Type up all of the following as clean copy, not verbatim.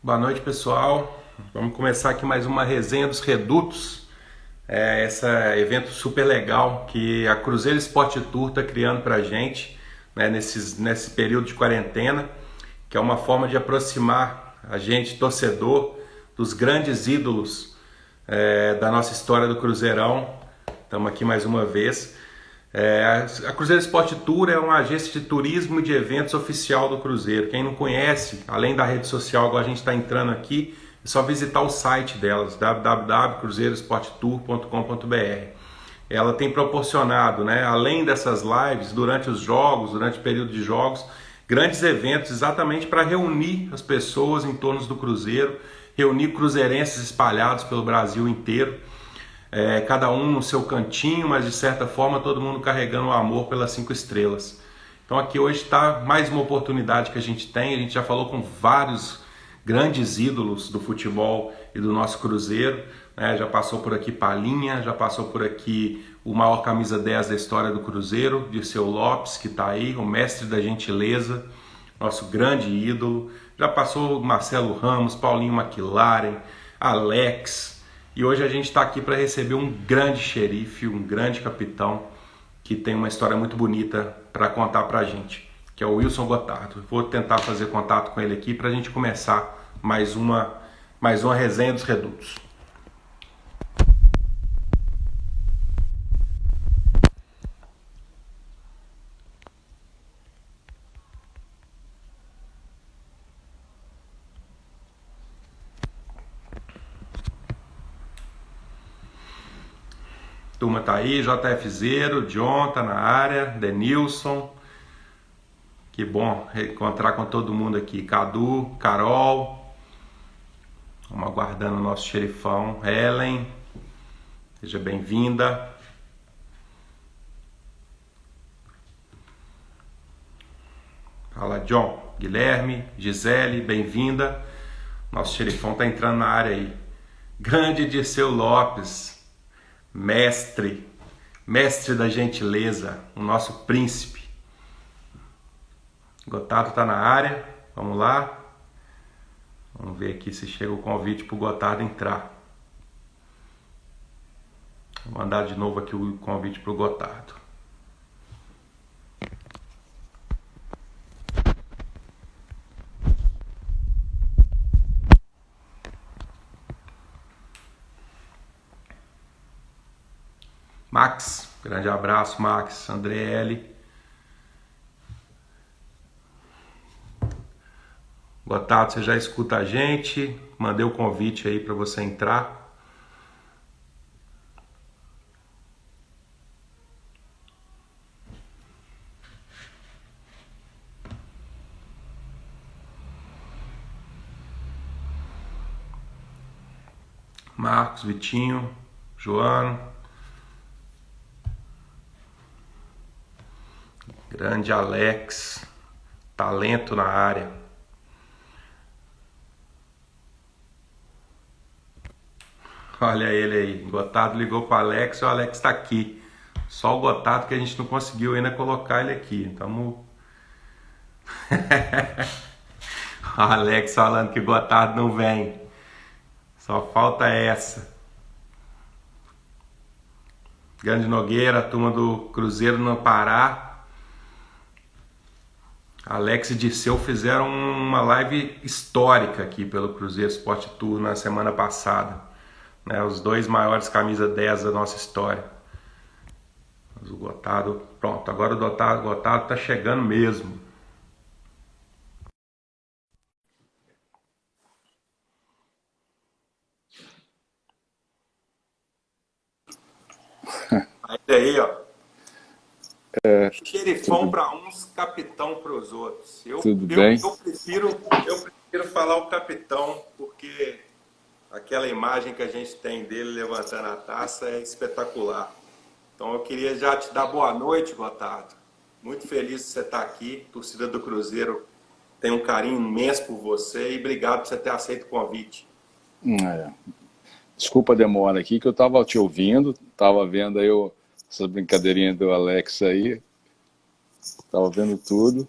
Boa noite, pessoal. Vamos começar aqui mais uma resenha dos Redutos. Esse evento super legal que a Cruzeiro Esporte Tour está criando para a gente, né, nesse período de quarentena, que é uma forma de aproximar a gente, torcedor, dos grandes ídolos da nossa história do Cruzeirão. Estamos aqui mais uma vez. A Cruzeiro Esporte Tour é uma agência de turismo e de eventos oficial do Cruzeiro. Quem não conhece, além da rede social, agora a gente está entrando aqui, é só visitar o site delas, www.cruzeiroesportetour.com.br. Ela tem proporcionado, né, além dessas lives, durante os jogos, durante o período de jogos, grandes eventos exatamente para reunir as pessoas em torno do Cruzeiro, reunir cruzeirenses espalhados pelo Brasil inteiro. Cada um no seu cantinho, mas de certa forma todo mundo carregando o amor pelas 5 estrelas. Então aqui hoje está mais uma oportunidade que a gente tem. A gente já falou com vários grandes ídolos do futebol e do nosso Cruzeiro, né? Já passou por aqui Palinha, já passou por aqui o maior camisa 10 da história do Cruzeiro, Dirceu Lopes, que está aí, o mestre da gentileza, nosso grande ídolo. Já passou Marcelo Ramos, Paulinho McLaren, Alex. E hoje a gente está aqui para receber um grande xerife, um grande capitão, que tem uma história muito bonita para contar para a gente, que é o Wilson Gotardo. Vou tentar fazer contato com ele aqui para a gente começar mais uma resenha dos Redutos. Turma tá aí, JF Zero, John tá na área, Denilson. Que bom encontrar com todo mundo aqui. Cadu, Carol. Vamos aguardando o nosso xerifão. Helen, seja bem-vinda. Fala, John. Guilherme, Gisele, bem-vinda. Nosso xerifão tá entrando na área aí. Grande Dirceu Lopes. Mestre da gentileza, o nosso príncipe. Gotardo está na área, vamos lá. Vamos ver aqui se chega o convite para o Gotardo entrar. Vou mandar de novo aqui o convite para o Gotardo. Max, grande abraço, Max, André. Gotardo, você já escuta a gente? Mandei o convite aí para você entrar. Marcos, Vitinho, Joano. Grande Alex, talento na área. Olha ele aí, Gotardo ligou para o Alex e o Alex está aqui. Só o Gotardo que a gente não conseguiu ainda colocar ele aqui. Então... o Alex falando que o Gotardo não vem. Só falta essa. Grande Nogueira, a turma do Cruzeiro no Pará. Alex e Dirceu fizeram uma live histórica aqui pelo Cruzeiro Esporte Tour na semana passada, né? Os dois maiores camisa 10 da nossa história. Mas o Gotardo, pronto, agora o Gotardo tá chegando mesmo. Aí, ó. Xerifão para uns, capitão para os outros. Tudo bem? Eu prefiro falar o capitão, porque aquela imagem que a gente tem dele levantando a taça é espetacular. Então eu queria já te dar boa noite, Gotardo. Muito feliz de você estar aqui. A torcida do Cruzeiro tem um carinho imenso por você e obrigado por você ter aceito o convite. Desculpa a demora aqui, que eu estava te ouvindo, estava vendo aí essas brincadeirinhas do Alex aí, estava vendo tudo,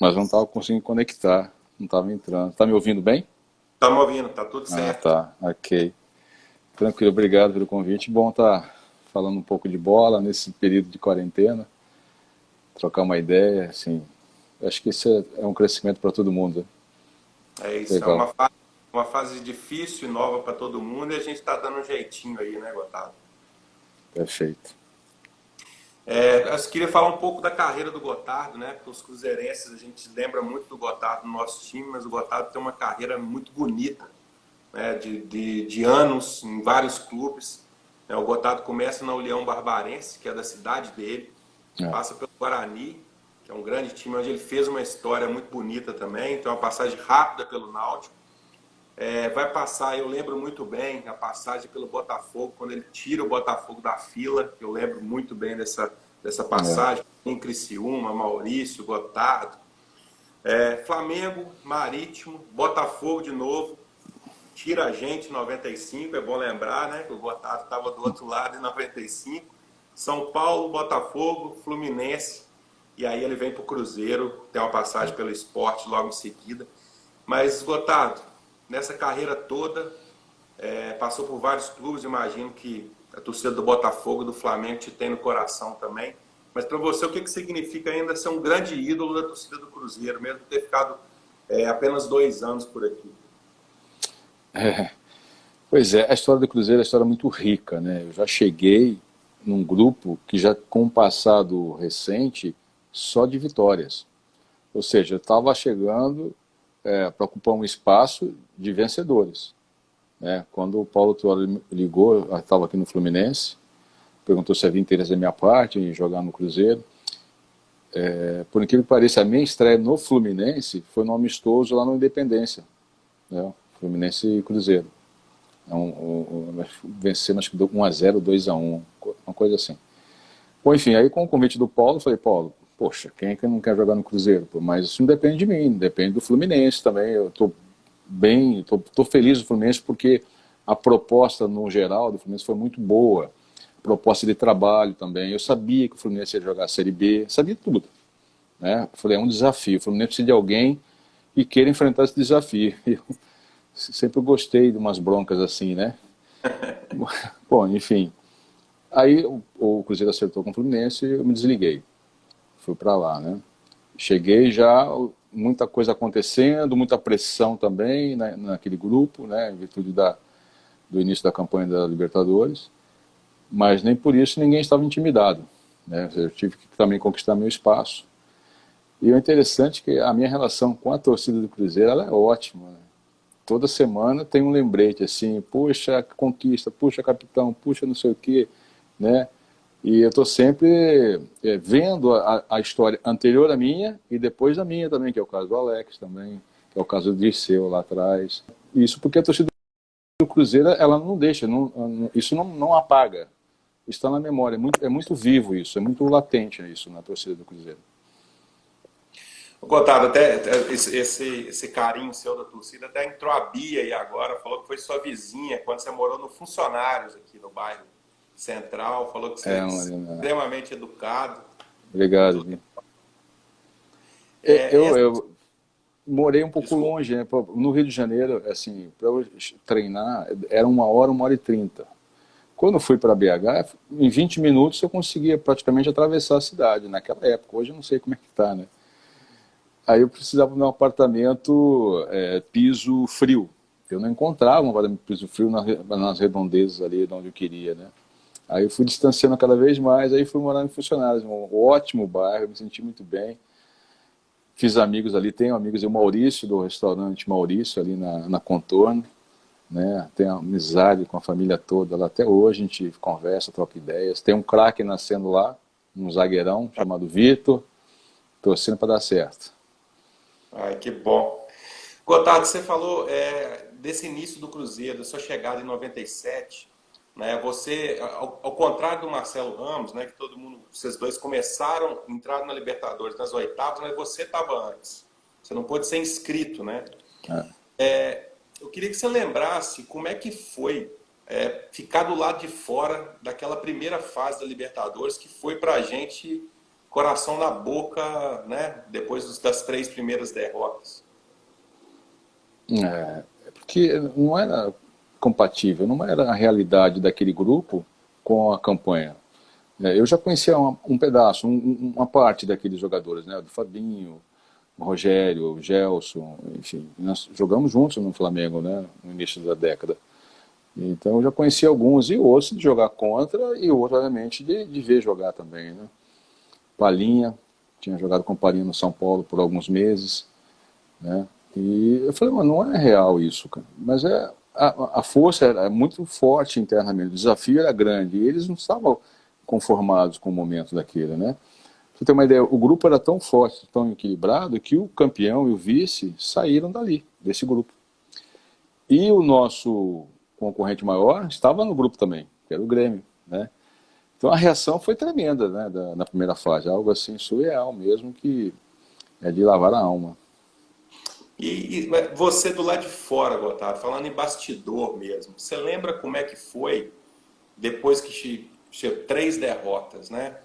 mas não estava conseguindo conectar, não estava entrando. Está me ouvindo bem? Estamos ouvindo, tá tudo Ah, certo. tá, ok. Tranquilo, obrigado pelo convite. Bom estar falando um pouco de bola nesse período de quarentena, trocar uma ideia, assim. Acho que isso é um crescimento para todo mundo, né? É isso, é Legal, uma fase difícil e nova para todo mundo e a gente está dando um jeitinho aí, né, Gotardo? perfeito. Eu queria falar um pouco da carreira do Gotardo, né? Porque os cruzeirenses, a gente lembra muito do Gotardo no nosso time, mas o Gotardo tem uma carreira muito bonita, né? De anos em vários clubes. O Gotardo começa na União Barbarense, que é da cidade dele, É, passa pelo Guarani, que é um grande time onde ele fez uma história muito bonita também, tem uma passagem rápida pelo Náutico. Vai passar, eu lembro muito bem a passagem pelo Botafogo, quando ele tira o Botafogo da fila, eu lembro muito bem dessa é, passagem, em Criciúma, Maurício, Gotardo. Flamengo, Marítimo, Botafogo de novo, tira a gente em 95, é bom lembrar, né, que o Gotardo estava do outro lado em 95. São Paulo, Botafogo, Fluminense, e aí ele vem para o Cruzeiro, tem uma passagem pelo Sport logo em seguida. Mas, esgotado, nessa carreira toda, passou por vários clubes, imagino que a torcida do Botafogo e do Flamengo te tem no coração também. Mas para você, o que, que significa ainda ser um grande ídolo da torcida do Cruzeiro, mesmo ter ficado apenas 2 anos por aqui? é. Pois é, a história do Cruzeiro é uma história muito rica, né? Eu já cheguei num grupo que já com um passado recente só de vitórias. Ou seja, eu estava chegando para ocupar um espaço de vencedores, né? Quando o Paulo Tuori ligou, eu estava aqui no Fluminense, perguntou se havia interesse da minha parte em jogar no Cruzeiro. Por incrível que pareça, a minha estreia no Fluminense foi no amistoso lá no Independência, né? Fluminense e Cruzeiro. Vencemos acho que 1-0, 2-1, uma coisa assim. Bom, enfim, aí com o convite do Paulo, eu falei, Paulo, poxa, quem é que não quer jogar no Cruzeiro? Pô, mas isso não depende de mim, depende do Fluminense também. Eu estou bem, tô feliz do Fluminense porque a proposta no geral do Fluminense foi muito boa. Proposta de trabalho também. Eu sabia que o Fluminense ia jogar a Série B, sabia tudo, né? Eu falei, é um desafio. O Fluminense precisa de alguém que queira enfrentar esse desafio. Eu sempre gostei de umas broncas assim, né? Bom, enfim. Aí o Cruzeiro acertou com o Fluminense e eu me desliguei. Fui para lá, né? Cheguei já, muita coisa acontecendo, muita pressão também, né, naquele grupo, né, em virtude do início da campanha da Libertadores, mas nem por isso ninguém estava intimidado, né? Eu tive que também conquistar meu espaço. E o interessante é que a minha relação com a torcida do Cruzeiro ela é ótima, né? Toda semana tem um lembrete assim, puxa conquista, puxa capitão, puxa não sei o quê, né? E eu estou sempre vendo a história anterior à minha e depois da minha também, que é o caso do Alex também, que é o caso do Dirceu lá atrás. Isso porque a torcida do Cruzeiro, ela não deixa, isso não apaga. Está na memória, é muito vivo isso, é muito latente isso na torcida do Cruzeiro. Gotardo, até esse carinho seu da torcida, até entrou a Bia aí agora, falou que foi sua vizinha quando você morou no Funcionários aqui no bairro Central, falou que você é extremamente educado e Obrigado, tudo. Gui. É, Eu morei um pouco desculpa. longe, né? No Rio de Janeiro, assim, para eu treinar, era 1 hora, 1 hora e 30. Quando eu fui para BH, em 20 minutos eu conseguia praticamente atravessar a cidade, naquela época. Hoje eu não sei como é que tá, né? Aí eu precisava de um apartamento piso frio. Eu não encontrava um apartamento piso frio nas redondezas ali de onde eu queria, né? Aí eu fui distanciando cada vez mais, aí fui morar em Funcionários, um ótimo bairro, me senti muito bem. Fiz amigos ali, tenho amigos, o Maurício, do restaurante Maurício, ali na Contorno, né? Tenho amizade com a família toda lá até hoje, a gente conversa, troca ideias. Tem um craque nascendo lá, um zagueirão chamado Vitor, torcendo para dar certo. Ai, que bom. Gotardo, você falou desse início do Cruzeiro, da sua chegada em 97, né? Você, ao contrário do Marcelo Ramos, né, que todo mundo, vocês dois começaram, entraram na Libertadores nas oitavas, mas você estava antes. Você não pôde ser inscrito, né? É. Eu queria que você lembrasse como é que foi ficar do lado de fora daquela primeira fase da Libertadores, que foi para a gente coração na boca, né? Depois das 3 primeiras derrotas. que não era compatível, não era a realidade daquele grupo com a campanha. Eu já conhecia um pedaço, uma parte daqueles jogadores, né? Do Fabinho, o Rogério, o Gelson, enfim, nós jogamos juntos no Flamengo, né? No início da década. Então eu já conhecia alguns, e outros de jogar contra, e outros, obviamente, de ver jogar também, né? Palinha, tinha jogado com Palinha no São Paulo por alguns meses, né? E eu falei, mano, não é real isso, cara. Mas a força era muito forte internamente, o desafio era grande, e eles não estavam conformados com o momento daquele, né? Pra você ter uma ideia, o grupo era tão forte, tão equilibrado, que o campeão e o vice saíram dali, desse grupo. E o nosso concorrente maior estava no grupo também, que era o Grêmio, né? Então a reação foi tremenda, né, na primeira fase, algo assim surreal mesmo, que é de lavar a alma. E você do lado de fora, Gotardo, falando em bastidor mesmo, você lembra como é que foi depois que chegou 3 derrotas, né?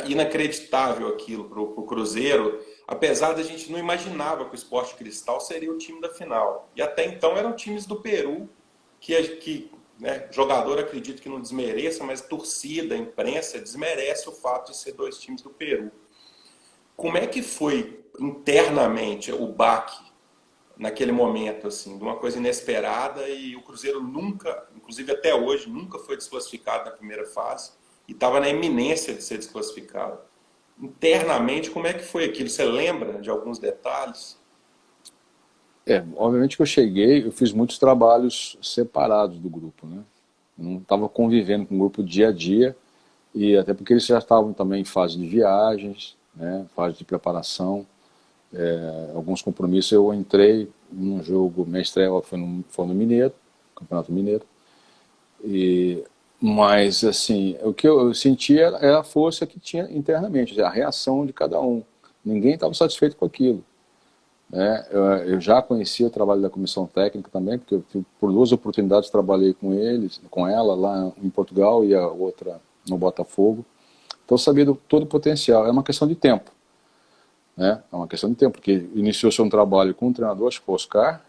Inacreditável aquilo para o Cruzeiro, apesar da gente não imaginava que o Sport Cristal seria o time da final. E até então eram times do Peru, né, jogador acredito que não desmereça, mas torcida, imprensa desmerece o fato de ser 2 times do Peru. Como é que foi internamente o baque naquele momento, assim, de uma coisa inesperada, e o Cruzeiro nunca, inclusive até hoje, nunca foi desclassificado na primeira fase e estava na iminência de ser desclassificado. Internamente, como é que foi aquilo? Você lembra de alguns detalhes? Obviamente que eu cheguei, eu fiz muitos trabalhos separados do grupo, né? Eu não estava convivendo com o grupo dia a dia, e até porque eles já estavam também em fase de viagens, né? Fase de preparação. Alguns compromissos eu entrei num jogo, minha estreia foi no Mineiro, Campeonato Mineiro, mas assim, o que eu sentia era a força que tinha internamente, a reação de cada um. Ninguém estava satisfeito com aquilo, né? Eu já conhecia o trabalho da comissão técnica também, porque eu, por 2 oportunidades, trabalhei com eles, com ela lá em Portugal e a outra no Botafogo. Então eu sabia todo o potencial. É uma questão de tempo, né? É uma questão de tempo, porque iniciou-se um trabalho com um treinador, acho que foi o Oscar,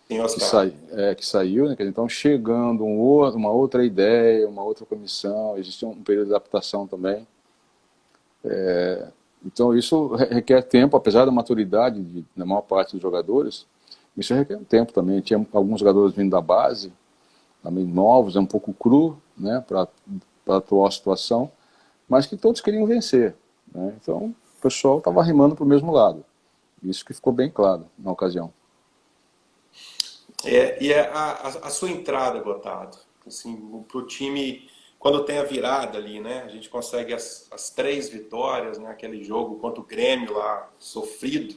Sim, Oscar. que saiu, né? Então chegando uma outra ideia, uma outra comissão, existe um período de adaptação também. Então isso requer tempo, apesar da maturidade da maior parte dos jogadores, isso requer tempo também. Tinha alguns jogadores vindo da base, também novos, um pouco cru, né, para a atual situação, mas que todos queriam vencer, né? Então o pessoal estava remando para o mesmo lado. Isso que ficou bem claro na ocasião. A sua entrada, Gotardo, assim, para o time, quando tem a virada ali, né? A gente consegue as 3 vitórias, né? Aquele jogo contra o Grêmio lá, sofrido.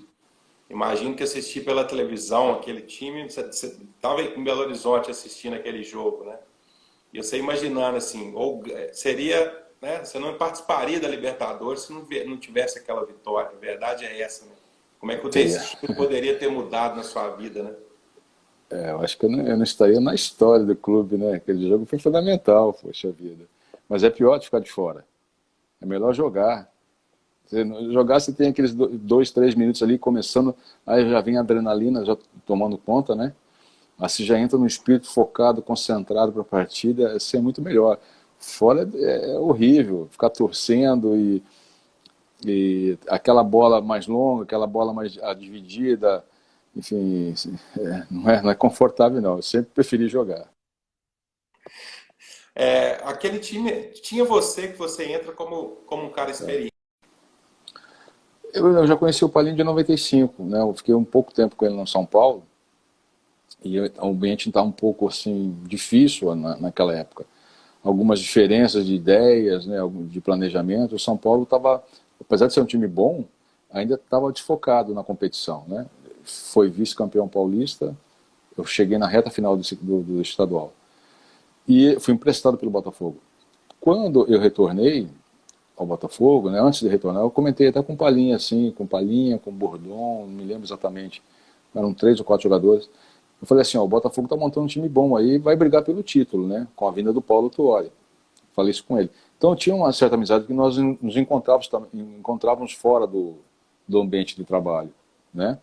Imagino que assistir pela televisão aquele time, você estava em Belo Horizonte assistindo aquele jogo, né? E você imaginando assim, ou seria, né? Você não participaria da Libertadores se não tivesse aquela vitória. A verdade é essa, né? Como é que o destino poderia ter mudado na sua vida, né? Eu acho que eu não estaria na história do clube, né? Aquele jogo foi fundamental, poxa vida. Mas é pior de ficar de fora. É melhor jogar. Jogar, você tem aqueles 2, 3 minutos ali começando, aí já vem a adrenalina já tomando conta, né? Aí você já entra no espírito focado, concentrado para a partida, isso é muito melhor. Fora é horrível, ficar torcendo e aquela bola mais longa, aquela bola mais dividida, enfim, não é confortável não. Eu sempre preferi jogar. Aquele time tinha que você entra como um cara experiente. Eu já conheci o Paulinho de 95, né? Eu fiquei um pouco tempo com ele no São Paulo e o ambiente estava um pouco assim difícil naquela época. Algumas diferenças de ideias, né, de planejamento. O São Paulo estava, apesar de ser um time bom, ainda estava desfocado na competição, né? Foi vice-campeão paulista, eu cheguei na reta final do estadual e fui emprestado pelo Botafogo. Quando eu retornei ao Botafogo, né, antes de retornar, eu comentei até com Palinha, assim, com Palinha, com Bordon, não me lembro exatamente, eram 3 ou 4 jogadores. Eu falei assim, ó, o Botafogo está montando um time bom aí, vai brigar pelo título, né, com a vinda do Paulo Tuori. Falei isso com ele. Então tinha uma certa amizade que nós nos encontrávamos fora do ambiente de trabalho, né?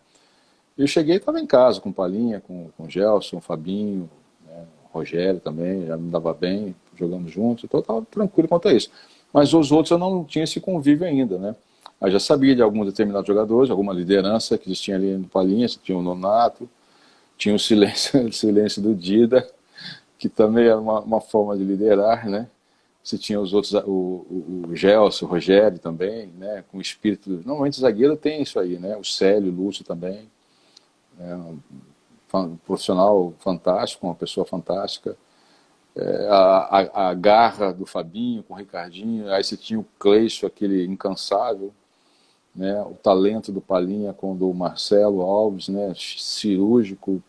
Eu cheguei e estava em casa com o Palinha, com o Gelson, o Fabinho, né, o Rogério também, já me dava bem, jogando juntos, então eu estava tranquilo quanto a isso. Mas os outros eu não tinha esse convívio ainda, né? Eu já sabia de alguns determinados jogadores, alguma liderança que existia ali no Palinha, tinha o Nonato, tinha o silêncio, o silêncio do Dida, que também era uma forma de liderar, né? Você tinha os outros, o Gelson, o Rogério também, né? Com espírito. Normalmente o zagueiro tem isso aí, né? O Célio, o Lúcio também. Um profissional fantástico, uma pessoa fantástica. A garra do Fabinho com o Ricardinho. Aí você tinha o Cleixo, aquele incansável. Né? O talento do Palinha com o do Marcelo Alves, né? Cirúrgico,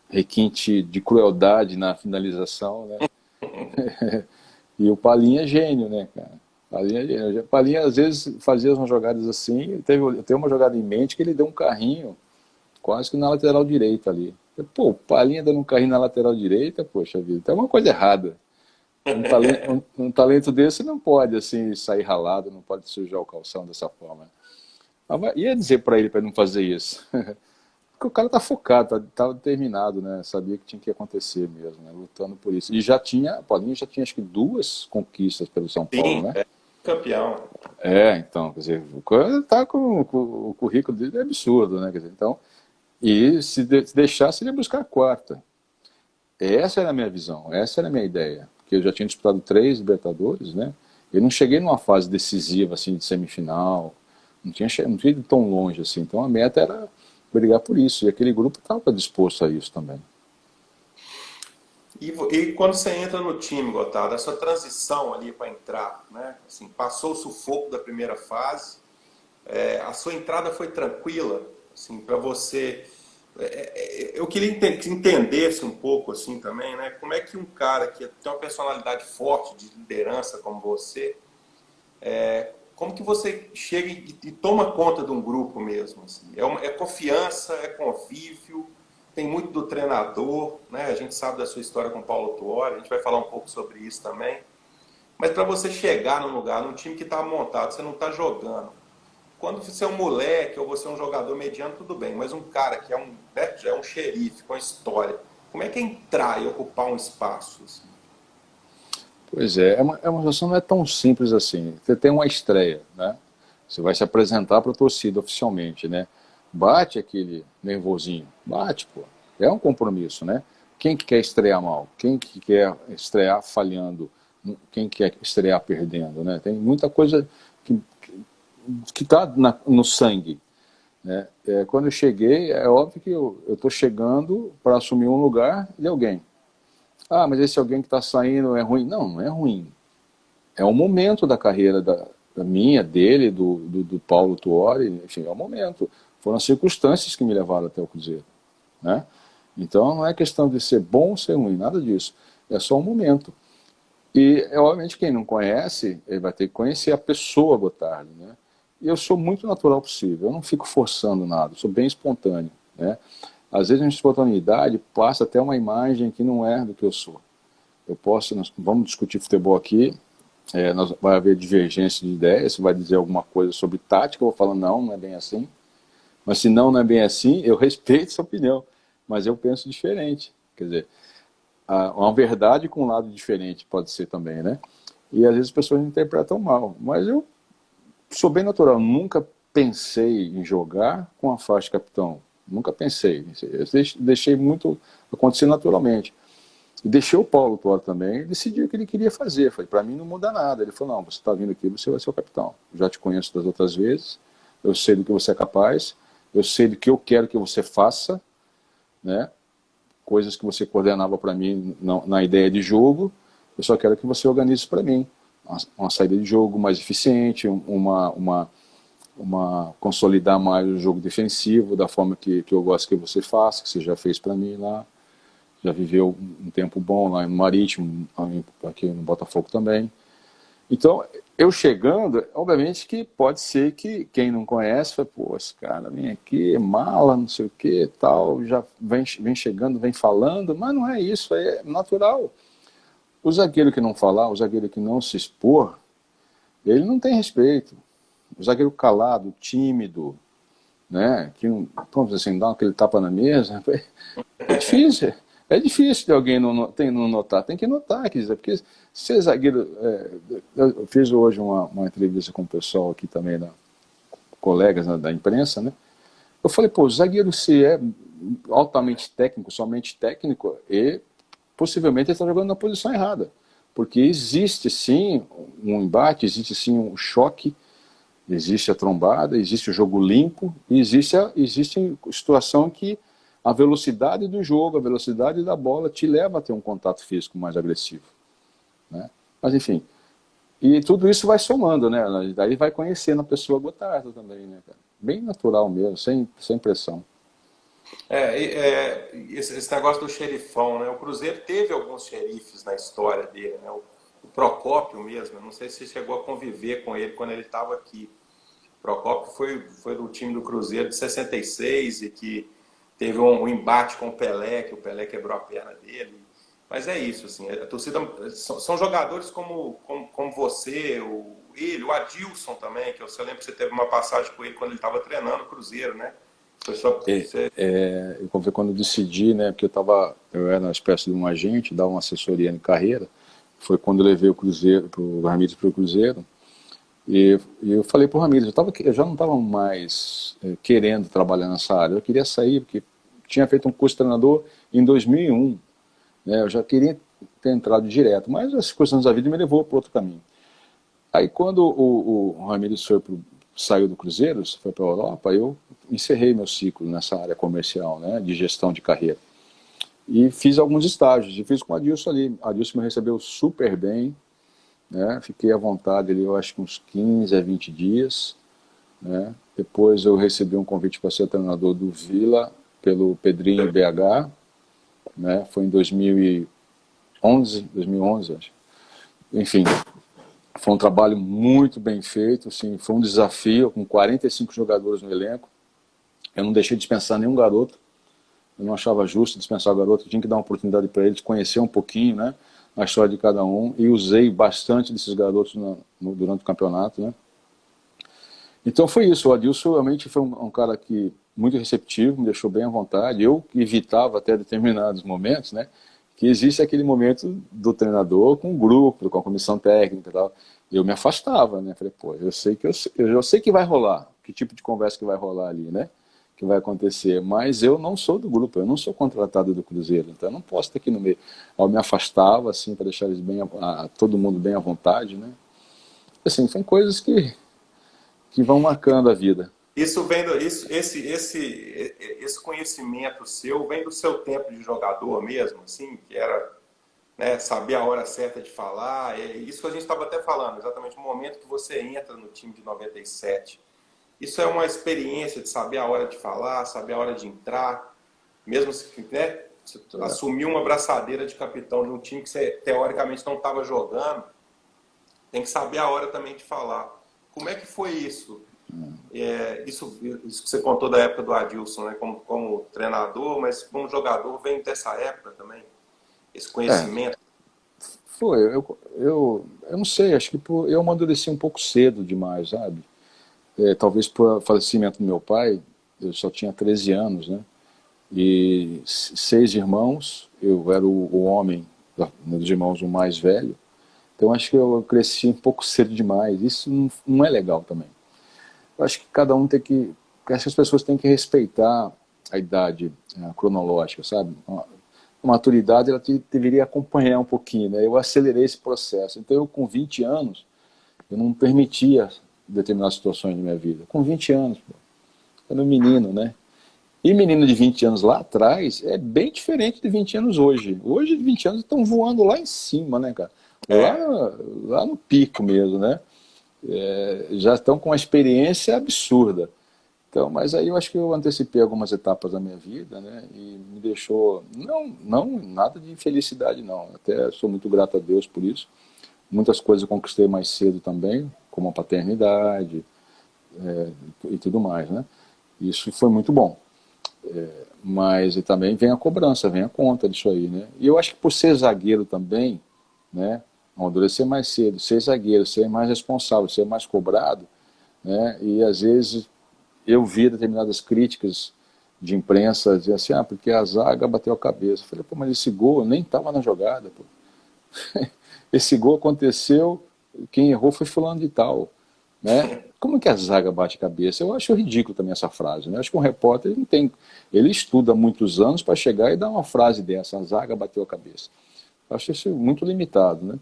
requinte de crueldade na finalização, né? E o Palinha é gênio, né, cara? Palinha é gênio. Palinha às vezes fazia umas jogadas assim, teve uma jogada em mente que ele deu um carrinho quase que na lateral direita ali. Pô, o Palinha dando um carrinho na lateral direita, poxa vida, tem uma coisa errada. Um talento desse não pode assim sair ralado, não pode sujar o calção dessa forma. Ia dizer para ele não fazer isso. Porque o cara tá focado, tá determinado, né? Sabia que tinha que acontecer mesmo, né? Lutando por isso. E o Paulinho já tinha acho que 2 conquistas pelo São Paulo, Sim, né? é campeão. Então, quer dizer, o cara tá com o currículo dele é absurdo, né? Quer dizer, então, e se deixasse, ele ia buscar a 4ª. Essa era a minha visão, essa era a minha ideia. Porque eu já tinha disputado 3 Libertadores, né? Eu não cheguei numa fase decisiva, assim, de semifinal, não tinha ido tão longe, assim. Então a meta era brigar por isso, e aquele grupo estava disposto a isso também. E quando você entra no time, Gotardo, essa transição ali para entrar, né? Assim, passou o sufoco da primeira fase, a sua entrada foi tranquila, assim, para você. Eu queria que entendesse um pouco assim também, né? Como é que um cara que tem uma personalidade forte de liderança como você, como que você chega e toma conta de um grupo mesmo? Assim? É confiança, é convívio, tem muito do treinador, né? A gente sabe da sua história com o Paulo Tuori, a gente vai falar um pouco sobre isso também. Mas para você chegar num lugar, num time que está montado, você não está jogando. Quando você é um moleque ou você é um jogador mediano, tudo bem. Mas um cara que já é um xerife com a história, como é que é entrar e ocupar um espaço? Assim? Pois uma situação não é tão simples assim. Você tem uma estreia, né? Você vai se apresentar para a torcida oficialmente, né? Bate aquele nervosinho, bate, pô. É um compromisso, né? Quem que quer estrear mal? Quem que quer estrear falhando? Quem quer estrear perdendo, né? Tem muita coisa que está no sangue, né? Quando eu cheguei, é óbvio que eu estou chegando para assumir um lugar de alguém. Ah, mas esse alguém que está saindo é ruim. Não, não é ruim. É um momento da carreira da minha, dele, do Paulo Tuori, enfim, é um momento. Foram as circunstâncias que me levaram até o Cruzeiro, né? Então não é questão de ser bom ou ser ruim, nada disso. É só um momento. E, obviamente, quem não conhece, ele vai ter que conhecer a pessoa Gotardo, né? E eu sou muito natural possível, eu não fico forçando nada, eu sou bem espontâneo, né? Às vezes a espontaneidade passa até uma imagem que não é do que eu sou. Vamos discutir futebol aqui, vai haver divergência de ideias, você vai dizer alguma coisa sobre tática, eu vou falar, não é bem assim. Mas se não é bem assim, eu respeito sua opinião, mas eu penso diferente. Quer dizer, uma verdade com um lado diferente pode ser também, né? E às vezes as pessoas interpretam mal, mas eu sou bem natural, nunca pensei em jogar com a faixa de capitão. Nunca pensei. Eu deixei muito acontecer naturalmente. E deixei o Paulo Tuori também decidir o que ele queria fazer. Falei, para mim não muda nada. Ele falou, não, você está vindo aqui, você vai ser o capitão. Eu já te conheço das outras vezes, eu sei do que você é capaz, eu sei do que eu quero que você faça, né? Coisas que você coordenava para mim na ideia de jogo, eu só quero que você organize para mim. Uma saída de jogo mais eficiente, consolidar mais o jogo defensivo da forma que eu gosto que você faça, que você já fez para mim lá, já viveu um tempo bom lá no Marítimo, aqui no Botafogo também. Então, eu chegando, obviamente que pode ser que quem não conhece, fala, pô, esse cara vem aqui, mala, não sei o que, tal, já vem chegando, vem falando, mas não é isso, é natural. O zagueiro que não falar, o zagueiro que não se expor, ele não tem respeito. O zagueiro calado, tímido, né? Que, vamos dizer assim, dá aquele tapa na mesa. É difícil. É difícil de alguém não notar. Tem que notar, quer dizer, porque se é zagueiro... eu fiz hoje uma entrevista com o pessoal aqui também, colegas, né, da imprensa, né? Eu falei, pô, o zagueiro se é altamente técnico, somente técnico, e possivelmente ele está jogando na posição errada. Porque existe sim um embate, existe sim um choque, existe a trombada, existe o jogo limpo, e existe situação que a velocidade do jogo, a velocidade da bola te leva a ter um contato físico mais agressivo, né? Mas enfim, e tudo isso vai somando, né? Daí vai conhecendo a pessoa Gotardo também, né, cara? Bem natural mesmo, sem pressão. Esse negócio do xerifão, né? O Cruzeiro teve alguns xerifes na história dele, né? O Procópio mesmo, eu não sei se você chegou a conviver com ele quando ele estava aqui. O Procópio foi do time do Cruzeiro de 66 e que teve um embate com o Pelé, que o Pelé quebrou a perna dele. Mas é isso, assim, a torcida são jogadores como você, o Adilson também, que você lembra que você teve uma passagem com ele quando ele estava treinando o Cruzeiro, né? Quando eu decidi, né, porque eu era uma espécie de um agente, dava uma assessoria em carreira, foi quando eu levei o Ramires para o Cruzeiro, e eu falei para o Ramires, eu já não estava mais querendo trabalhar nessa área, eu queria sair, porque tinha feito um curso de treinador em 2001, né, eu já queria ter entrado direto, mas as coisas da vida me levou para outro caminho. Aí quando o Ramires saiu do Cruzeiro, foi para a Europa, eu encerrei meu ciclo nessa área comercial, né, de gestão de carreira. E fiz alguns estágios, e fiz com o Adilson ali. O Adilson me recebeu super bem, né, fiquei à vontade ali, eu acho que uns 15 a 20 dias. Né. Depois eu recebi um convite para ser treinador do Vila, pelo Pedrinho BH, né, foi em 2011, acho. Enfim, foi um trabalho muito bem feito, assim, foi um desafio, com 45 jogadores no elenco. Eu não deixei de dispensar nenhum garoto, eu não achava justo dispensar o garoto, eu tinha que dar uma oportunidade para eles conhecer um pouquinho, né, a história de cada um, e usei bastante desses garotos durante o campeonato, né. Então foi isso, o Adilson realmente foi um cara que muito receptivo, me deixou bem à vontade, eu evitava até determinados momentos, né, que existe aquele momento do treinador com o grupo, com a comissão técnica e tal, eu me afastava, né, falei, pô, eu sei que vai rolar, que tipo de conversa que vai rolar ali, né, que vai acontecer, mas eu não sou do grupo, eu não sou contratado do Cruzeiro, então eu não posso estar aqui no meio. Eu me afastava, assim, para deixar eles todo mundo bem à vontade, né, assim, são coisas que vão marcando a vida. Esse conhecimento seu vem do seu tempo de jogador mesmo, assim, que era, né, saber a hora certa de falar. É isso que a gente estava até falando, exatamente o momento que você entra no time de 97. Isso é uma experiência de saber a hora de falar, saber a hora de entrar, mesmo se, né, assumir uma braçadeira de capitão de um time que você teoricamente não estava jogando, tem que saber a hora também de falar. Como é que foi isso? Isso que você contou da época do Adilson, né, como treinador, mas como jogador, vem dessa época também, esse conhecimento? Foi, eu não sei, acho que eu amadureci um pouco cedo demais, sabe? Talvez por falecimento do meu pai, eu só tinha 13 anos, né? E 6 irmãos, eu era o homem dos irmãos o mais velho, então acho que eu cresci um pouco cedo demais, isso não é legal também. Eu acho que cada um acho que as pessoas têm que respeitar a idade cronológica, sabe? A maturidade, ela deveria acompanhar um pouquinho, né? Eu acelerei esse processo, então eu com 20 anos, eu não permitia determinadas situações da minha vida. Com 20 anos, pô, eu era um menino, né? E menino de 20 anos lá atrás é bem diferente de 20 anos hoje. Hoje, 20 anos estão voando lá em cima, né, cara? Lá no pico mesmo, né? Já estão com uma experiência absurda. Então, mas aí eu acho que eu antecipei algumas etapas da minha vida, né? E me deixou, não nada de infelicidade, não. Até sou muito grato a Deus por isso. Muitas coisas eu conquistei mais cedo também, como a paternidade e tudo mais, né? Isso foi muito bom. Mas também vem a cobrança, vem a conta disso aí, né? E eu acho que por ser zagueiro também, né? Amadurecer mais cedo, ser zagueiro, ser mais responsável, ser mais cobrado, né? E às vezes eu vi determinadas críticas de imprensa dizer assim, porque a zaga bateu a cabeça. Eu falei, pô, mas esse gol nem estava na jogada, pô. Esse gol aconteceu, quem errou foi fulano de tal, né? Como que a zaga bate a cabeça? Eu acho ridículo também essa frase, né? Acho que um repórter ele não tem, ele estuda há muitos anos para chegar e dar uma frase dessa, a zaga bateu a cabeça. Eu acho isso muito limitado, né?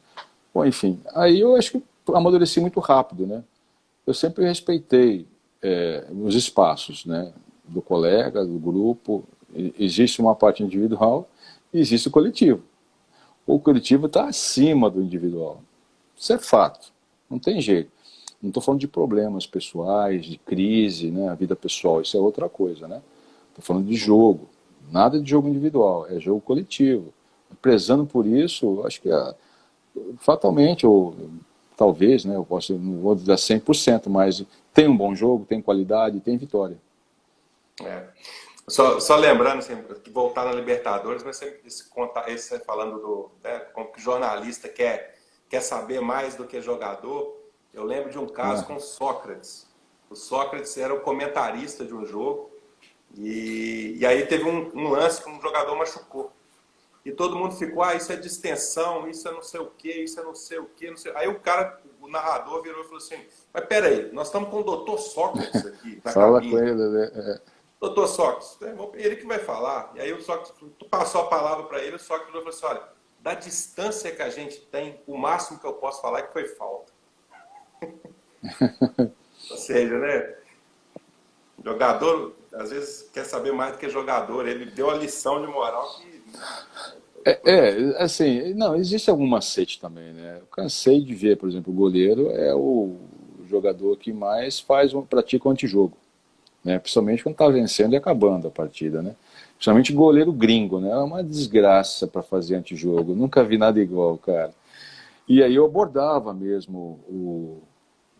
Bom, enfim, aí eu acho que amadureci muito rápido, né? Eu sempre respeitei os espaços, né? Do colega, do grupo. Existe uma parte individual e existe o coletivo. O coletivo está acima do individual. Isso é fato, não tem jeito. Não estou falando de problemas pessoais, de crise, né? A vida pessoal, isso é outra coisa, né? Estou falando de jogo, nada de jogo individual, é jogo coletivo. Prezando por isso, acho que fatalmente, ou talvez, né? Eu posso, não vou dizer 100%, mas tem um bom jogo, tem qualidade, tem vitória. É. Só lembrando, assim, que voltar na Libertadores, mas esse falando né, como que o jornalista quer saber mais do que jogador, eu lembro de um caso com Sócrates. O Sócrates era o comentarista de um jogo e aí teve um lance que um jogador machucou. E todo mundo ficou, isso é distensão, isso é não sei o quê, isso é não sei o quê, não sei... Aí o narrador virou e falou assim, mas peraí, nós estamos com o doutor Sócrates aqui na Fala cabine. com ele, né? Doutor Sócrates, ele que vai falar. E aí o Sócrates, tu passou a palavra para ele, o Sócrates falou assim, olha, da distância que a gente tem, o máximo que eu posso falar é que foi falta. Ou seja, né? Jogador, às vezes, quer saber mais do que jogador. Ele deu a lição de moral que... Assim, não, existe algum macete também, né? Eu cansei de ver, por exemplo, o goleiro é o jogador que mais pratica o antijogo, né? Principalmente quando está vencendo e acabando a partida, né? Principalmente goleiro gringo, né? É uma desgraça para fazer antijogo. Nunca vi nada igual, cara. E aí eu abordava mesmo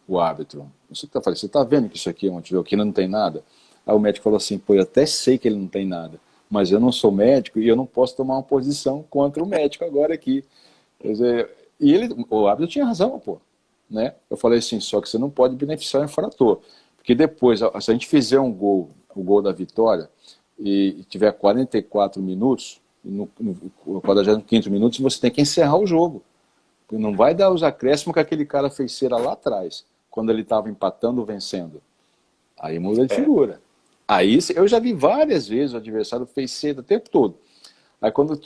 o árbitro. Você está vendo que isso aqui é um antijogo, que não tem nada? Aí o médico falou assim, pô, eu até sei que ele não tem nada, mas eu não sou médico e eu não posso tomar uma posição contra o médico agora aqui. Quer dizer, o árbitro tinha razão, pô. Né? Eu falei assim, só que você não pode beneficiar o infrator. Porque depois, se a gente fizer o gol da vitória, e tiver 44 minutos, no 45º minuto, você tem que encerrar o jogo. Porque não vai dar os acréscimos que aquele cara fez cera lá atrás, quando ele estava empatando ou vencendo. Aí muda de figura. Aí eu já vi várias vezes o adversário fez cera o tempo todo. Aí quando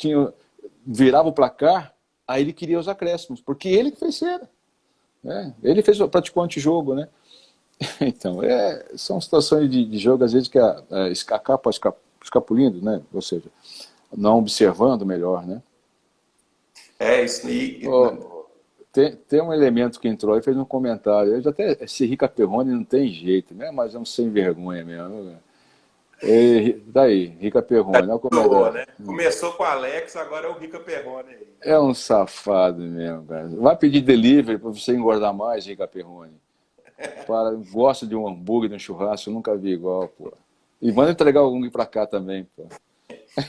virava o placar, aí ele queria os acréscimos, porque ele que fez cera. Né? Ele praticou antijogo, né? Então, são situações de jogo, às vezes, que acaba escapulindo, né? Ou seja, não observando melhor, né? Isso aí. Tem um elemento que entrou e fez um comentário. Esse Rica Perrone não tem jeito, né? Mas é um sem vergonha mesmo. Daí, Rica Perrone. Né? Começou com o Alex, agora é o Rica Perrone aí. É um safado mesmo, cara. Vai pedir delivery para você engordar mais, Rica Perrone. Gosta de um hambúrguer, de um churrasco, eu nunca vi igual, pô. E manda entregar algum pra cá também, pô.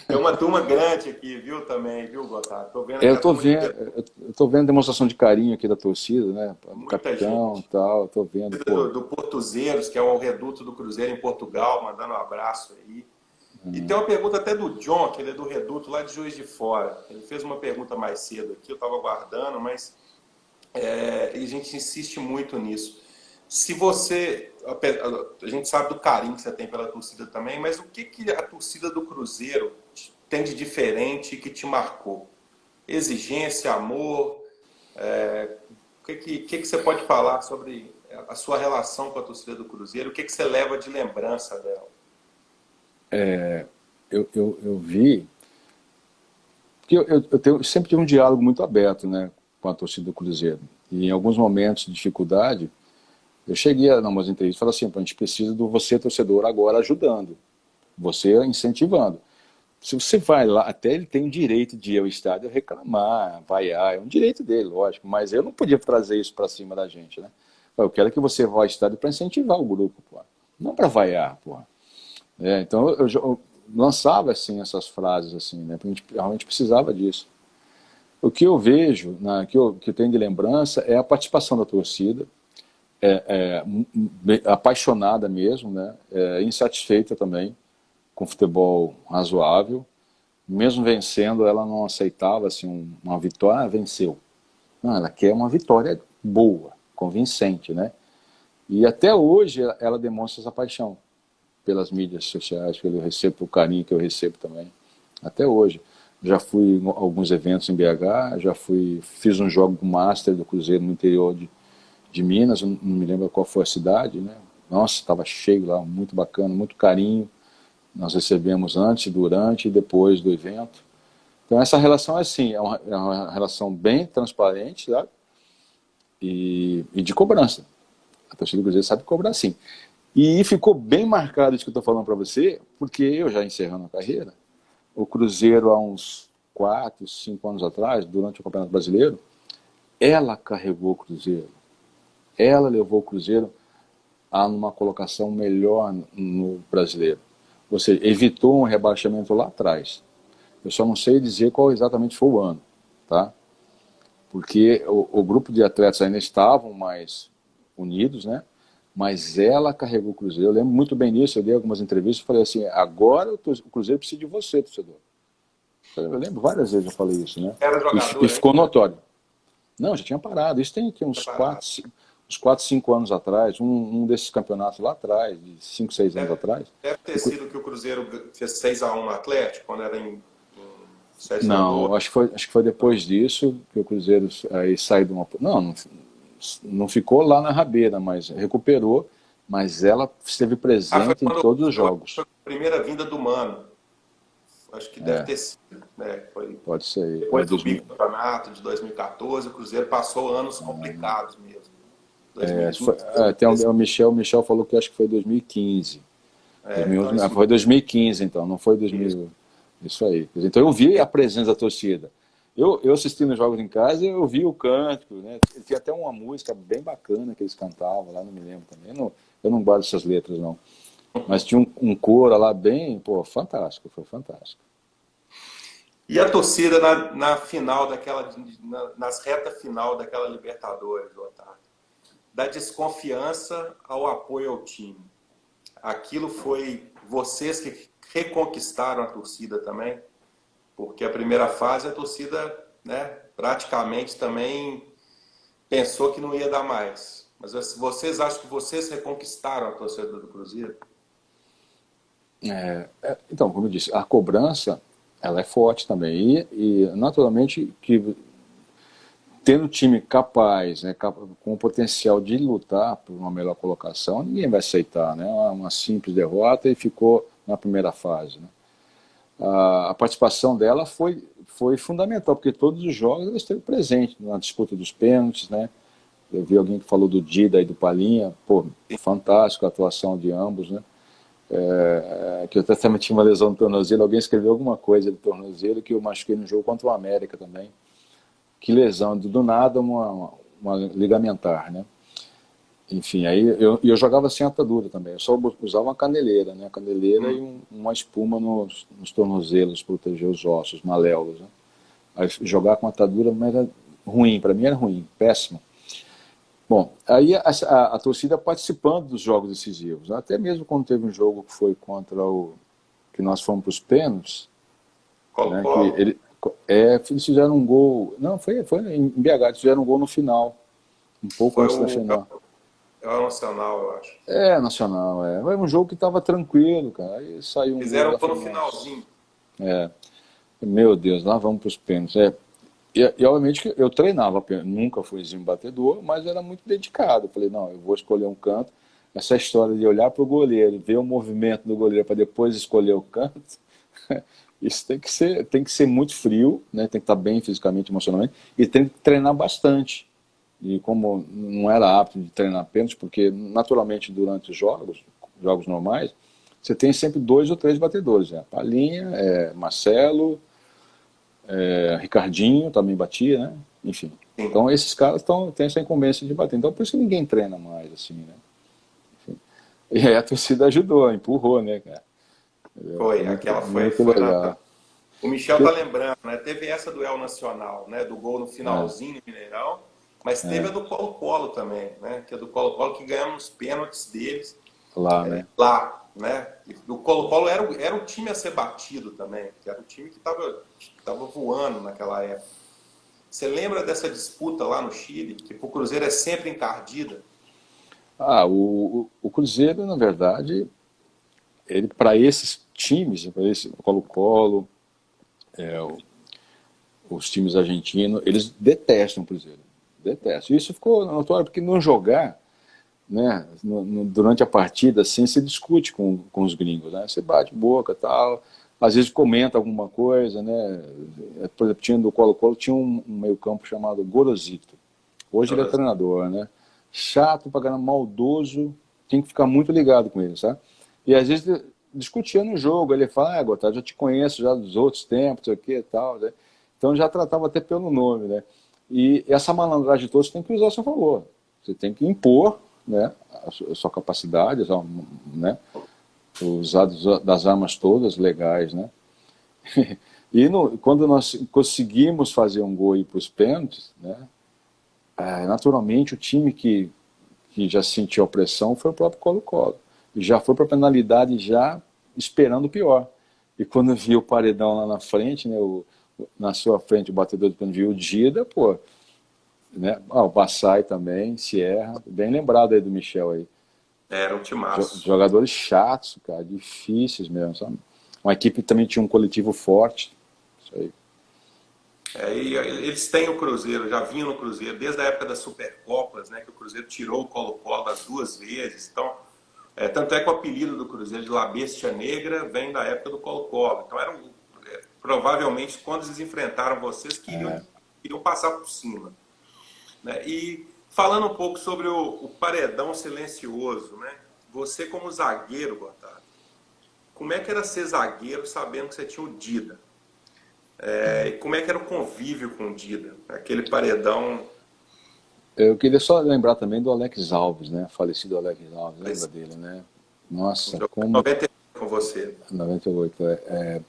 Tem uma turma grande aqui, viu, também, viu, Gotardo? Eu tô vendo demonstração de carinho aqui da torcida, né? Do capitão e tal, tô vendo. Do Portuzeiros, que é o reduto do Cruzeiro em Portugal, mandando um abraço aí. E tem uma pergunta até do John, que ele é do reduto lá de Juiz de Fora. Ele fez uma pergunta mais cedo aqui, eu estava aguardando, mas a gente insiste muito nisso. Se você, a gente sabe do carinho que você tem pela torcida também, mas o que a torcida do Cruzeiro tem de diferente que te marcou? Exigência, amor? O que você pode falar sobre a sua relação com a torcida do Cruzeiro? O que você leva de lembrança dela? Eu vi que eu sempre tive um diálogo muito aberto, né, com a torcida do Cruzeiro. E em alguns momentos de dificuldade, eu cheguei a umas entrevistas e falei assim, a gente precisa do você, torcedor, agora ajudando, você incentivando. Se você vai lá, até ele tem o direito de ir ao estádio reclamar, vaiar, é um direito dele, lógico, mas eu não podia trazer isso para cima da gente, né? Eu quero que você vá ao estádio para incentivar o grupo, pô. Não para vaiar, pô. Então eu lançava assim essas frases assim, né? Porque a gente realmente precisava disso. O que eu vejo, que eu tenho de lembrança é a participação da torcida. apaixonada mesmo, né? Insatisfeita também, com futebol razoável. Mesmo vencendo, ela não aceitava assim, uma vitória, venceu. Não, ela quer uma vitória boa, convincente, né? E até hoje ela demonstra essa paixão pelas mídias sociais, pelo recebo, o carinho que eu recebo também. Até hoje. Já fui em alguns eventos em BH, fiz um jogo Master do Cruzeiro no interior de Minas, não me lembro qual foi a cidade, né? Nossa, estava cheio lá, muito bacana, muito carinho. Nós recebemos antes, durante e depois do evento. Então essa relação é assim, é uma relação bem transparente, sabe? E de cobrança. A torcida do Cruzeiro sabe cobrar sim. E ficou bem marcado isso que eu estou falando para você, porque eu já encerrando a carreira, o Cruzeiro há uns 4, 5 anos atrás, durante o Campeonato Brasileiro, ela carregou o Cruzeiro. Ela levou o Cruzeiro a uma colocação melhor no brasileiro. Ou seja, evitou um rebaixamento lá atrás. Eu só não sei dizer qual exatamente foi o ano, tá? Porque o grupo de atletas ainda estavam mais unidos, né? Mas ela carregou o Cruzeiro. Eu lembro muito bem disso, eu dei algumas entrevistas e falei assim, agora o Cruzeiro precisa de você, torcedor. Eu lembro várias vezes eu falei isso, né? Era jogador, E ficou notório. Não, já tinha parado. Isso tem aqui uns 4, 5 anos atrás, um desses campeonatos lá atrás, de 5, 6 anos atrás. Deve ter sido que o Cruzeiro fez 6-1 no Atlético, quando era em 7 Não, acho que foi depois disso que o Cruzeiro aí saiu de uma... Não ficou lá na rabeira, mas recuperou, mas ela esteve presente em todos os jogos. Foi a primeira vinda do Mano. Acho que deve ter sido, né? Pode ser. Depois do bicampeonato de 2014, o Cruzeiro passou anos complicados mesmo. 2015, o Michel falou que acho que foi 2015. Então, foi 2015, então, não foi 2000. Isso aí. Então eu vi a presença da torcida. Eu assistindo os jogos em casa, eu vi o cântico, né? Tinha até uma música bem bacana que eles cantavam lá, não me lembro também. Eu não guardo essas letras, não. Mas tinha um coro lá bem, fantástico, foi fantástico. E a torcida na final nas retas final daquela Libertadores, Otávio, da desconfiança ao apoio ao time. Aquilo foi vocês que reconquistaram a torcida também? Porque a primeira fase a torcida, né, praticamente também pensou que não ia dar mais. Mas vocês acham que vocês reconquistaram a torcida do Cruzeiro? Então, como eu disse, a cobrança ela é forte também. E naturalmente, que tendo um time capaz, né, com o potencial de lutar por uma melhor colocação, ninguém vai aceitar, né? Uma simples derrota e ficou na primeira fase, né? A participação dela foi fundamental, porque todos os jogos ela esteve presente na disputa dos pênaltis, né? Eu vi alguém que falou do Dida e do Palinha, fantástico a atuação de ambos, né? Que eu até também tinha uma lesão no tornozelo, alguém escreveu alguma coisa do tornozelo que eu machuquei no jogo contra o América também. Que lesão, do nada uma ligamentar, né? Enfim, aí eu jogava sem atadura também, eu só usava uma caneleira, né? Caneleira e uma espuma nos tornozelos, proteger os ossos, maléolos, né? Aí jogar com atadura era ruim, para mim era ruim, péssimo. Bom, aí a torcida participando dos jogos decisivos, né? Até mesmo quando teve um jogo que foi contra que nós fomos para os pênaltis, né? Eles fizeram um gol, não, foi em BH, eles fizeram um gol no final, um pouco antes da final. É o Nacional, eu acho. Nacional, Foi um jogo que estava tranquilo, cara. Aí saiu um Fizeram gol no finalzinho. Meu Deus, lá vamos para os pênaltis. E obviamente que eu treinava, nunca fui batedor, mas era muito dedicado. Eu falei, não, eu vou escolher um canto. Essa história de olhar para o goleiro, ver o movimento do goleiro para depois escolher o canto, isso tem que ser muito frio, né? Tem que estar bem fisicamente, emocionalmente, e tem que treinar bastante. E como não era apto de treinar pênalti, porque naturalmente durante os jogos normais, você tem sempre 2 ou 3 batedores, né? Palinha, Marcelo, Ricardinho também batia, né? Enfim. Então esses caras têm essa incumbência de bater. Então por isso que ninguém treina mais, assim, né? Enfim. E aí a torcida ajudou, empurrou, né, cara? Aquela foi legal. O Michel tá lembrando, né? Teve essa do El Nacional, né? Do gol no finalzinho do Mineirão. Mas teve a do Colo-Colo também, né? Que é do Colo-Colo que ganhamos os pênaltis deles Lá, né? lá, né? E o Colo-Colo era o time a ser batido também, que era o time que estava voando naquela época. Você lembra dessa disputa lá no Chile, que o Cruzeiro é sempre encardida? O Cruzeiro, na verdade, ele para esses times, para esse Colo-Colo, os times argentinos, eles detestam o Cruzeiro. Detestam. Isso ficou notório porque não jogar, né, durante a partida, assim, se discute com os gringos, né? Você bate boca, tal, às vezes comenta alguma coisa, né? Por exemplo, tinha do Colo-Colo tinha um meio-campo chamado Gorosito. Hoje ele é treinador, né? Chato pra caramba, maldoso, tem que ficar muito ligado com ele, sabe? E às vezes discutia no jogo, ele fala, Gotard, já te conheço já dos outros tempos, isso aqui e tal, né? Então já tratava até pelo nome, né? E essa malandragem toda você tem que usar a seu favor. Você tem que impor, né, a sua capacidade, né, usar das armas todas legais, né? E quando nós conseguimos fazer um gol para os pênaltis, né, naturalmente o time que já sentiu a pressão foi o próprio Colo-Colo. E já foi para a penalidade já esperando o pior. E quando viu o paredão lá na frente, né, na sua frente o batedor de pênalti viu o Dida, pô, né? O Bassai também, Sierra, bem lembrado aí do Michel aí. Era um timaço. Jogadores chatos, cara, difíceis mesmo, sabe? Uma equipe que também tinha um coletivo forte, isso aí. E eles têm o Cruzeiro, já vinham no Cruzeiro, desde a época das Supercopas, né, que o Cruzeiro tirou o Colo-Colo as 2 vezes. Então, tanto é que o apelido do Cruzeiro de La Bestia Negra vem da época do Colo-Colo. Então, provavelmente, quando eles enfrentaram vocês, queriam passar por cima. Né? E falando um pouco sobre o paredão silencioso, né? Você como zagueiro, Gotard, como é que era ser zagueiro sabendo que você tinha o Dida? E como é que era o convívio com o Dida? Aquele paredão... Eu queria só lembrar também do Alex Alves, né? Falecido Alex Alves, lembra dele, né? Nossa, como... 98 com você. 98,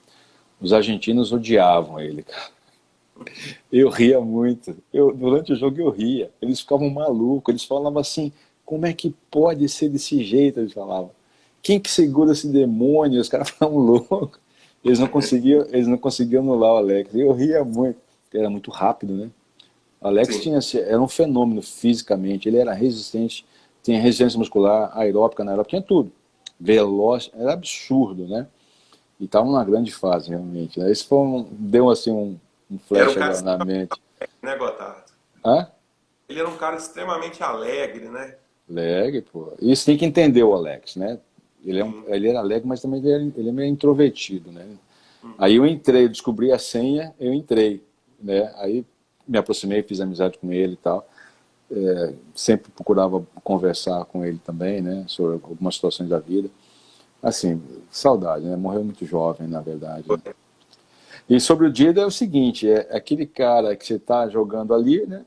os argentinos odiavam ele, cara. Eu ria muito. Durante o jogo eu ria. Eles ficavam malucos. Eles falavam assim, como é que pode ser desse jeito? Eles falavam. Quem que segura esse demônio? Os caras ficavam loucos. Eles não conseguiam anular o Alex. Eu ria muito. Ele era muito rápido, né? O Alex era um fenômeno fisicamente. Ele era resistente, tinha resistência muscular, aeróbica, anaeróbica, tinha tudo. Veloz, era absurdo, né? E estava numa grande fase, realmente. Né? Esse deu assim um flash agora na mente. Né, Gotard? Hã? Ele era um cara extremamente alegre, né? Alegre, pô. Isso tem que entender o Alex, né? Ele era alegre, mas também ele é meio introvertido, né? Aí eu entrei, descobri a senha, eu entrei, né? Aí me aproximei, fiz amizade com ele e tal. Sempre procurava conversar com ele também, né? Sobre algumas situações da vida. Assim, saudade, né? Morreu muito jovem, na verdade. Né? E sobre o Dida é o seguinte, é aquele cara que você está jogando ali, né?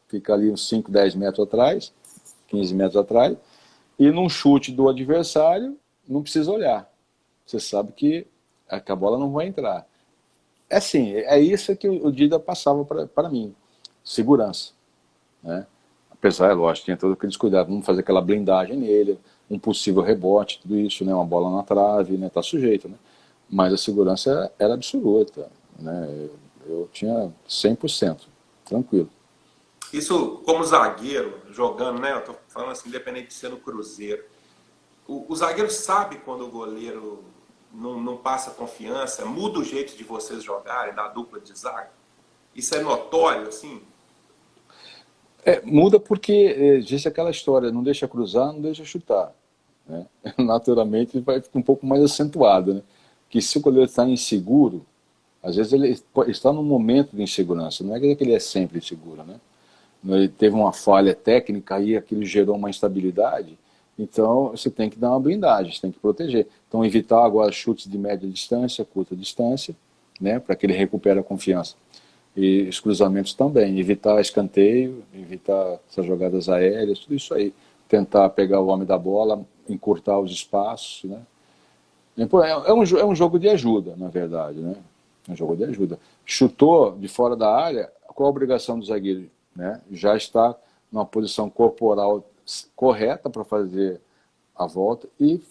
Fica ali uns 5, 10 metros atrás, 15 metros atrás, e num chute do adversário, não precisa olhar. Você sabe que a bola não vai entrar. É assim, é isso que o Dida passava para mim. Segurança. Né? Apesar, lógico, tinha todos aqueles cuidados, não fazer aquela blindagem nele, um possível rebote, tudo isso, né? Uma bola na trave, né? Tá sujeito, né? Mas a segurança era absoluta, né? Eu tinha 100%, tranquilo. Isso como zagueiro, jogando, né? Eu tô falando assim, independente de ser no Cruzeiro. O zagueiro sabe quando o goleiro não passa confiança, muda o jeito de vocês jogarem, da dupla de zaga. Isso é notório, assim? Muda porque existe aquela história, não deixa cruzar, não deixa chutar. Né? Naturalmente vai ficar um pouco mais acentuado, né? Que se o goleiro está inseguro, às vezes ele está num momento de insegurança, não é que ele é sempre inseguro, né? Ele teve uma falha técnica e aquilo gerou uma instabilidade, então você tem que dar uma blindagem, você tem que proteger. Então evitar agora chutes de média distância, curta distância, né, para que ele recupere a confiança. E os cruzamentos também, evitar escanteio, evitar essas jogadas aéreas, tudo isso aí. Tentar pegar o homem da bola, encurtar os espaços, né? É um jogo de ajuda, na verdade, né? É um jogo de ajuda. Chutou de fora da área, qual a obrigação do zagueiro? né? Já está numa posição corporal correta para fazer a volta e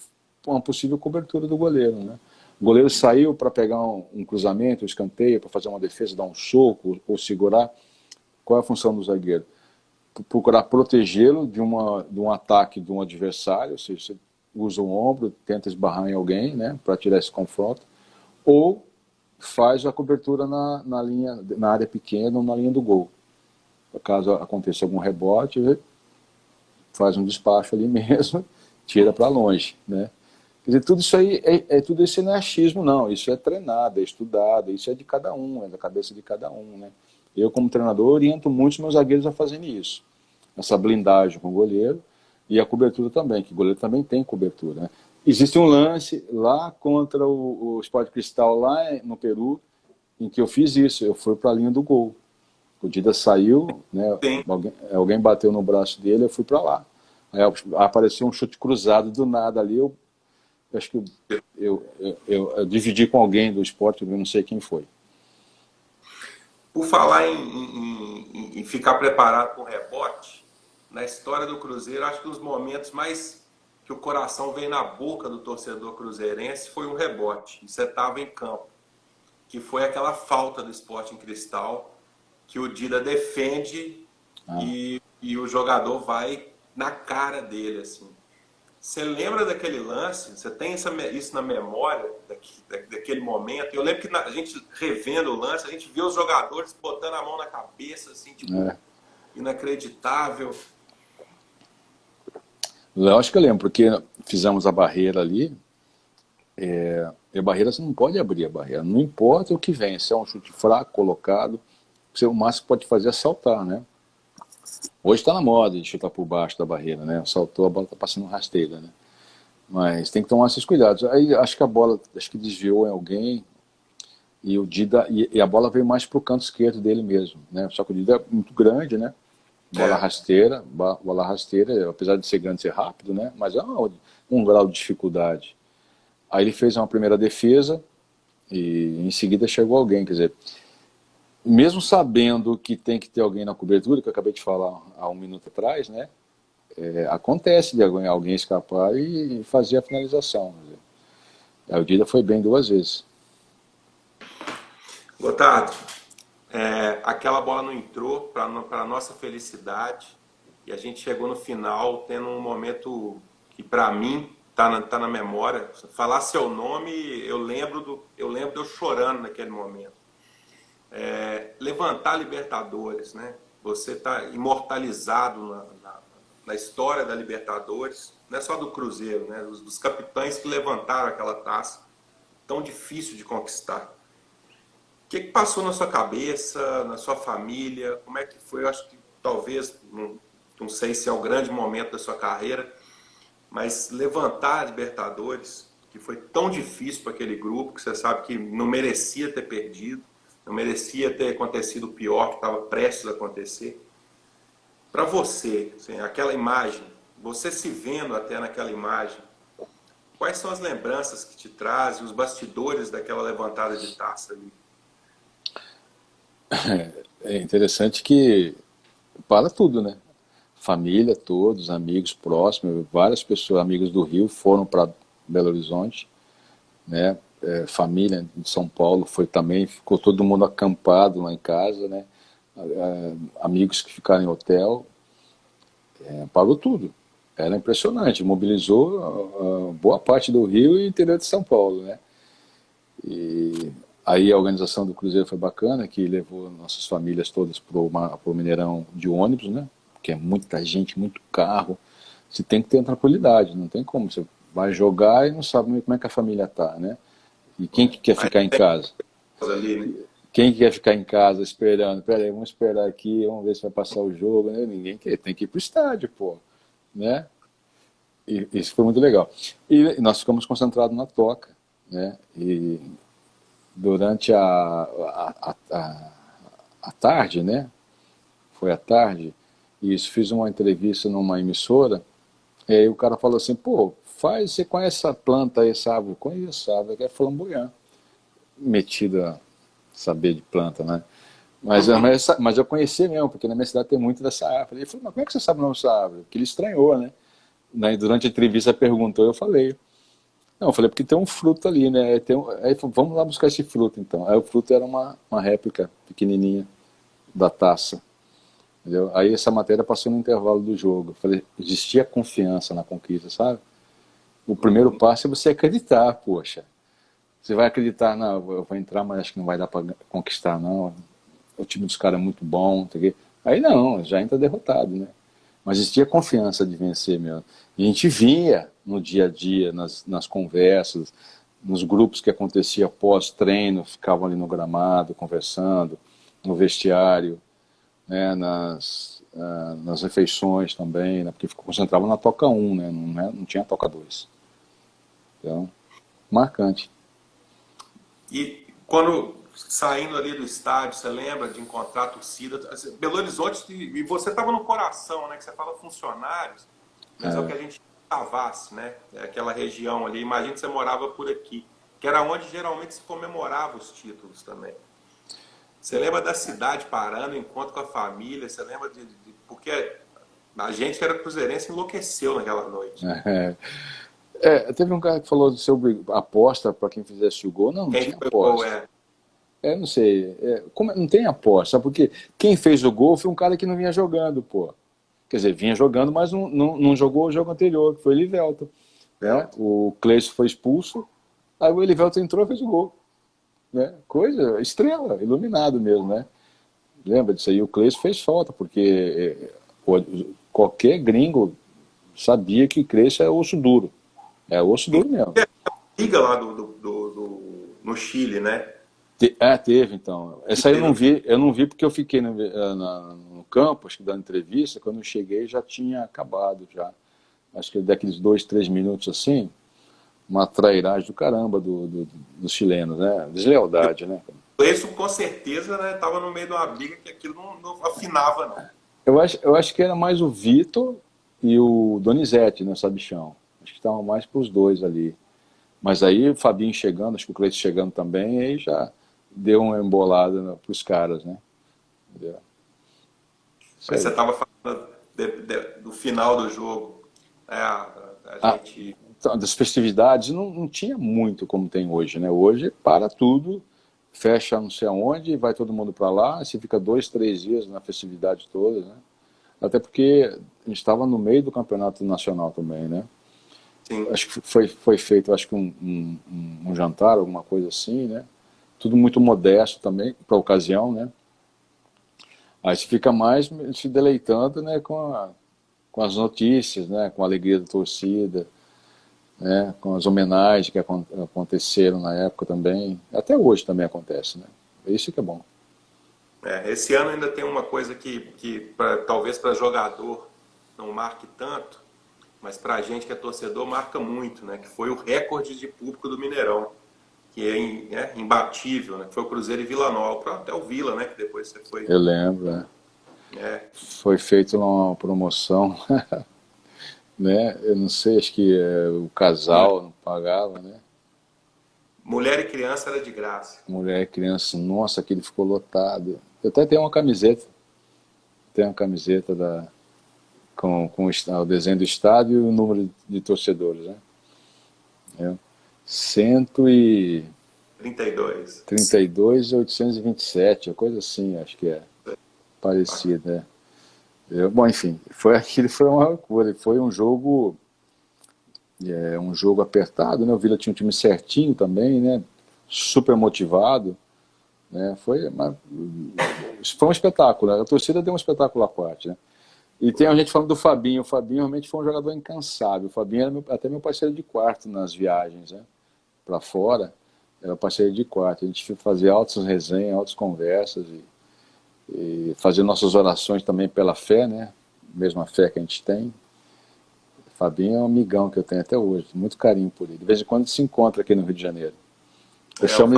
uma possível cobertura do goleiro, né? O goleiro saiu para pegar um cruzamento, um escanteio, para fazer uma defesa, dar um soco ou segurar. Qual é a função do zagueiro? Procurar protegê-lo de um ataque de um adversário, ou seja, você usa o ombro, tenta esbarrar em alguém, né, para tirar esse confronto, ou faz a cobertura na linha, na área pequena ou na linha do gol. Caso aconteça algum rebote, faz um despacho ali mesmo, tira para longe, né? Quer dizer, tudo isso aí tudo isso não é achismo, não. Isso é treinado, é estudado, isso é de cada um, é da cabeça de cada um, né? Eu, como treinador, oriento muitos meus zagueiros a fazerem isso. Essa blindagem com o goleiro e a cobertura também, que o goleiro também tem cobertura, né? Existe um lance lá contra o Sport Cristal, lá no Peru, em que eu fiz isso. Eu fui para a linha do gol. O Dida saiu, né? Alguém bateu no braço dele, eu fui para lá. Aí apareceu um chute cruzado do nada ali, eu acho que eu dividi com alguém do esporte, eu não sei quem foi. Por falar em ficar preparado com rebote, na história do Cruzeiro, acho que os momentos mais que o coração veio na boca do torcedor cruzeirense foi um rebote. E você estava em campo, que foi aquela falta do Sporting Cristal, que o Dida defende e o jogador vai na cara dele, assim. Você lembra daquele lance? Você tem isso na memória, daquele momento? Eu lembro que a gente, revendo o lance, a gente viu os jogadores botando a mão na cabeça, assim, tipo, inacreditável. Lógico que eu lembro, porque fizemos a barreira ali, e a barreira você não pode abrir a barreira, não importa o que vem, se é um chute fraco, colocado, o máximo que pode fazer é saltar, né? Hoje está na moda de chutar por baixo da barreira, né? Saltou, a bola está passando rasteira, né? Mas tem que tomar esses cuidados. Aí acho que a bola, desviou em alguém e o Dida, e a bola veio mais para o canto esquerdo dele mesmo, né? Só que o Dida é muito grande, né? Bola rasteira, apesar de ser grande, ser rápido, né? Mas é um grau de dificuldade. Aí ele fez uma primeira defesa e em seguida chegou alguém, quer dizer, mesmo sabendo que tem que ter alguém na cobertura, que eu acabei de falar há um minuto atrás, né? Acontece de alguém escapar e fazer a finalização. Aí o Dida foi bem 2 vezes. Gotardo, aquela bola não entrou para a nossa felicidade e a gente chegou no final tendo um momento que para mim tá na memória. Falar seu nome, eu lembro de eu chorando naquele momento. Levantar a Libertadores, né? Você está imortalizado na história da Libertadores, não é só do Cruzeiro, né? Dos capitães que levantaram aquela taça, tão difícil de conquistar. O que passou na sua cabeça, na sua família? Como é que foi? Eu acho que talvez, não sei se é o grande momento da sua carreira, mas levantar a Libertadores, que foi tão difícil para aquele grupo, que você sabe que não merecia ter perdido, não merecia ter acontecido o pior que estava prestes a acontecer. Para você, assim, aquela imagem, você se vendo até naquela imagem, quais são as lembranças que te trazem, os bastidores daquela levantada de taça ali? É interessante que para tudo, né? Família, todos, amigos próximos, várias pessoas, amigos do Rio, foram para Belo Horizonte, né? Família de São Paulo foi também, ficou todo mundo acampado lá em casa, né? Amigos que ficaram em hotel, parou tudo. Era impressionante, mobilizou boa parte do Rio e interior de São Paulo, né? E aí a organização do Cruzeiro foi bacana, que levou nossas famílias todas para o Mineirão de ônibus, né? Porque é muita gente, muito carro. Você tem que ter tranquilidade, não tem como. Você vai jogar e não sabe como é que a família tá, né? E quem que quer ficar em casa? Quem que quer ficar em casa esperando? Peraí, vamos esperar aqui, vamos ver se vai passar o jogo, né? Ninguém quer, tem que ir pro estádio, pô, né? E isso foi muito legal. E nós ficamos concentrados na toca, né? E durante a tarde, né? Foi à tarde, e isso, fiz uma entrevista numa emissora, e aí o cara falou assim, pô, você conhece essa planta aí, essa árvore? Conheço, a árvore é flamboyant. Metido a saber de planta, né? Mas eu conhecia mesmo, porque na minha cidade tem muito dessa árvore. Ele falou, mas como é que você sabe o nome dessa árvore? Porque ele estranhou, né? Durante a entrevista perguntou, eu falei. Não, eu falei, porque tem um fruto ali, né? Aí ele falou, vamos lá buscar esse fruto então. Aí o fruto era uma réplica pequenininha da taça. Entendeu? Aí essa matéria passou no intervalo do jogo. Eu falei, existia confiança na conquista, sabe? O primeiro passo é você acreditar, poxa. Você vai acreditar, não, eu vou entrar, mas acho que não vai dar para conquistar, não. O time dos caras é muito bom, não sei o quê. Aí não, já entra derrotado, né? Mas existia confiança de vencer mesmo. E a gente via no dia a dia, nas conversas, nos grupos que acontecia pós-treino, ficavam ali no gramado, conversando, no vestiário, né, nas refeições também, né, porque concentravam na toca um, né, não tinha toca 2. Então, marcante. E quando saindo ali do estádio, você lembra de encontrar a torcida? Belo Horizonte, e você estava no coração, né? Que você fala funcionários, mas é o que a gente Savassi, né? É aquela região ali. Imagina que você morava por aqui, que era onde geralmente se comemorava os títulos também. Você lembra da cidade parando, encontro com a família? Você lembra porque a gente que era cruzeirense enlouqueceu naquela noite. Teve um cara que falou sobre aposta para quem fizesse o gol. Não Quem tinha foi o gol aposta. Não sei. Não tem aposta, sabe? Porque quem fez o gol foi um cara que não vinha jogando, pô. Quer dizer, vinha jogando, mas não jogou o jogo anterior, que foi o Elivelton. Né? O Cleison foi expulso, aí o Elivelton entrou e fez o gol. Né? Coisa, estrela, iluminado mesmo, né? Lembra disso aí? O Cleison fez falta, porque qualquer gringo sabia que Cleison é osso duro. É osso duro mesmo. Liga lá no Chile, né? Teve então. Essa aí eu não vi porque eu fiquei no campo, acho que dando entrevista, quando eu cheguei já tinha acabado já. Acho que daqueles 2, 3 minutos assim, uma trairagem do caramba dos chilenos, né? Deslealdade, né? Isso com certeza, né? Tava no meio de uma briga que aquilo não afinava, não. Eu acho que era mais o Vitor e o Donizete, né, Sabichão. Acho que estavam mais para os dois ali. Mas aí o Fabinho chegando, acho que o Cleiton chegando também, aí já deu uma embolada para os caras, né? Entendeu? Mas você estava falando do final do jogo. Né? A gente. Então, das festividades não tinha muito como tem hoje, né? Hoje para tudo, fecha não sei aonde, vai todo mundo para lá, se fica 2, 3 dias na festividade toda, né? Até porque a gente estava no meio do campeonato nacional também, né? Sim. Acho que foi feito, acho que um jantar, alguma coisa assim, né? Tudo muito modesto também, para a ocasião, né? Aí se fica mais se deleitando, né, com as notícias, né, com a alegria da torcida, né, com as homenagens que aconteceram na época também. Até hoje também acontece, né? Isso que é bom. Esse ano ainda tem uma coisa que talvez para jogador não marque tanto, mas para a gente que é torcedor marca muito, né? Que foi o recorde de público do Mineirão, que é imbatível, né? Foi o Cruzeiro e Vila Nova, até o Vila, né? Que depois você foi. Eu lembro, né? Foi feita uma promoção, né? Eu não sei, acho que o casal não pagava, né? Mulher e criança era de graça. Mulher e criança, nossa, aquele ficou lotado. Eu até tenho uma camiseta, com o desenho do estádio e o número de torcedores, né? 32. 132.827, uma coisa assim, acho que é parecida, né? Bom, enfim, aquilo foi uma loucura, foi um jogo apertado, né? O Vila tinha um time certinho também, né? Super motivado, né? Foi um espetáculo, né? A torcida deu um espetáculo à parte, né? E tem a gente falando do Fabinho. O Fabinho realmente foi um jogador incansável. O Fabinho era até meu parceiro de quarto nas viagens, né? Para fora, era parceiro de quarto. A gente fazia altas resenhas, altas conversas e fazia nossas orações também pela fé, né? Mesma fé que a gente tem. O Fabinho é um amigão que eu tenho até hoje, muito carinho por ele. De vez em quando se encontra aqui no Rio de Janeiro. Eu chamo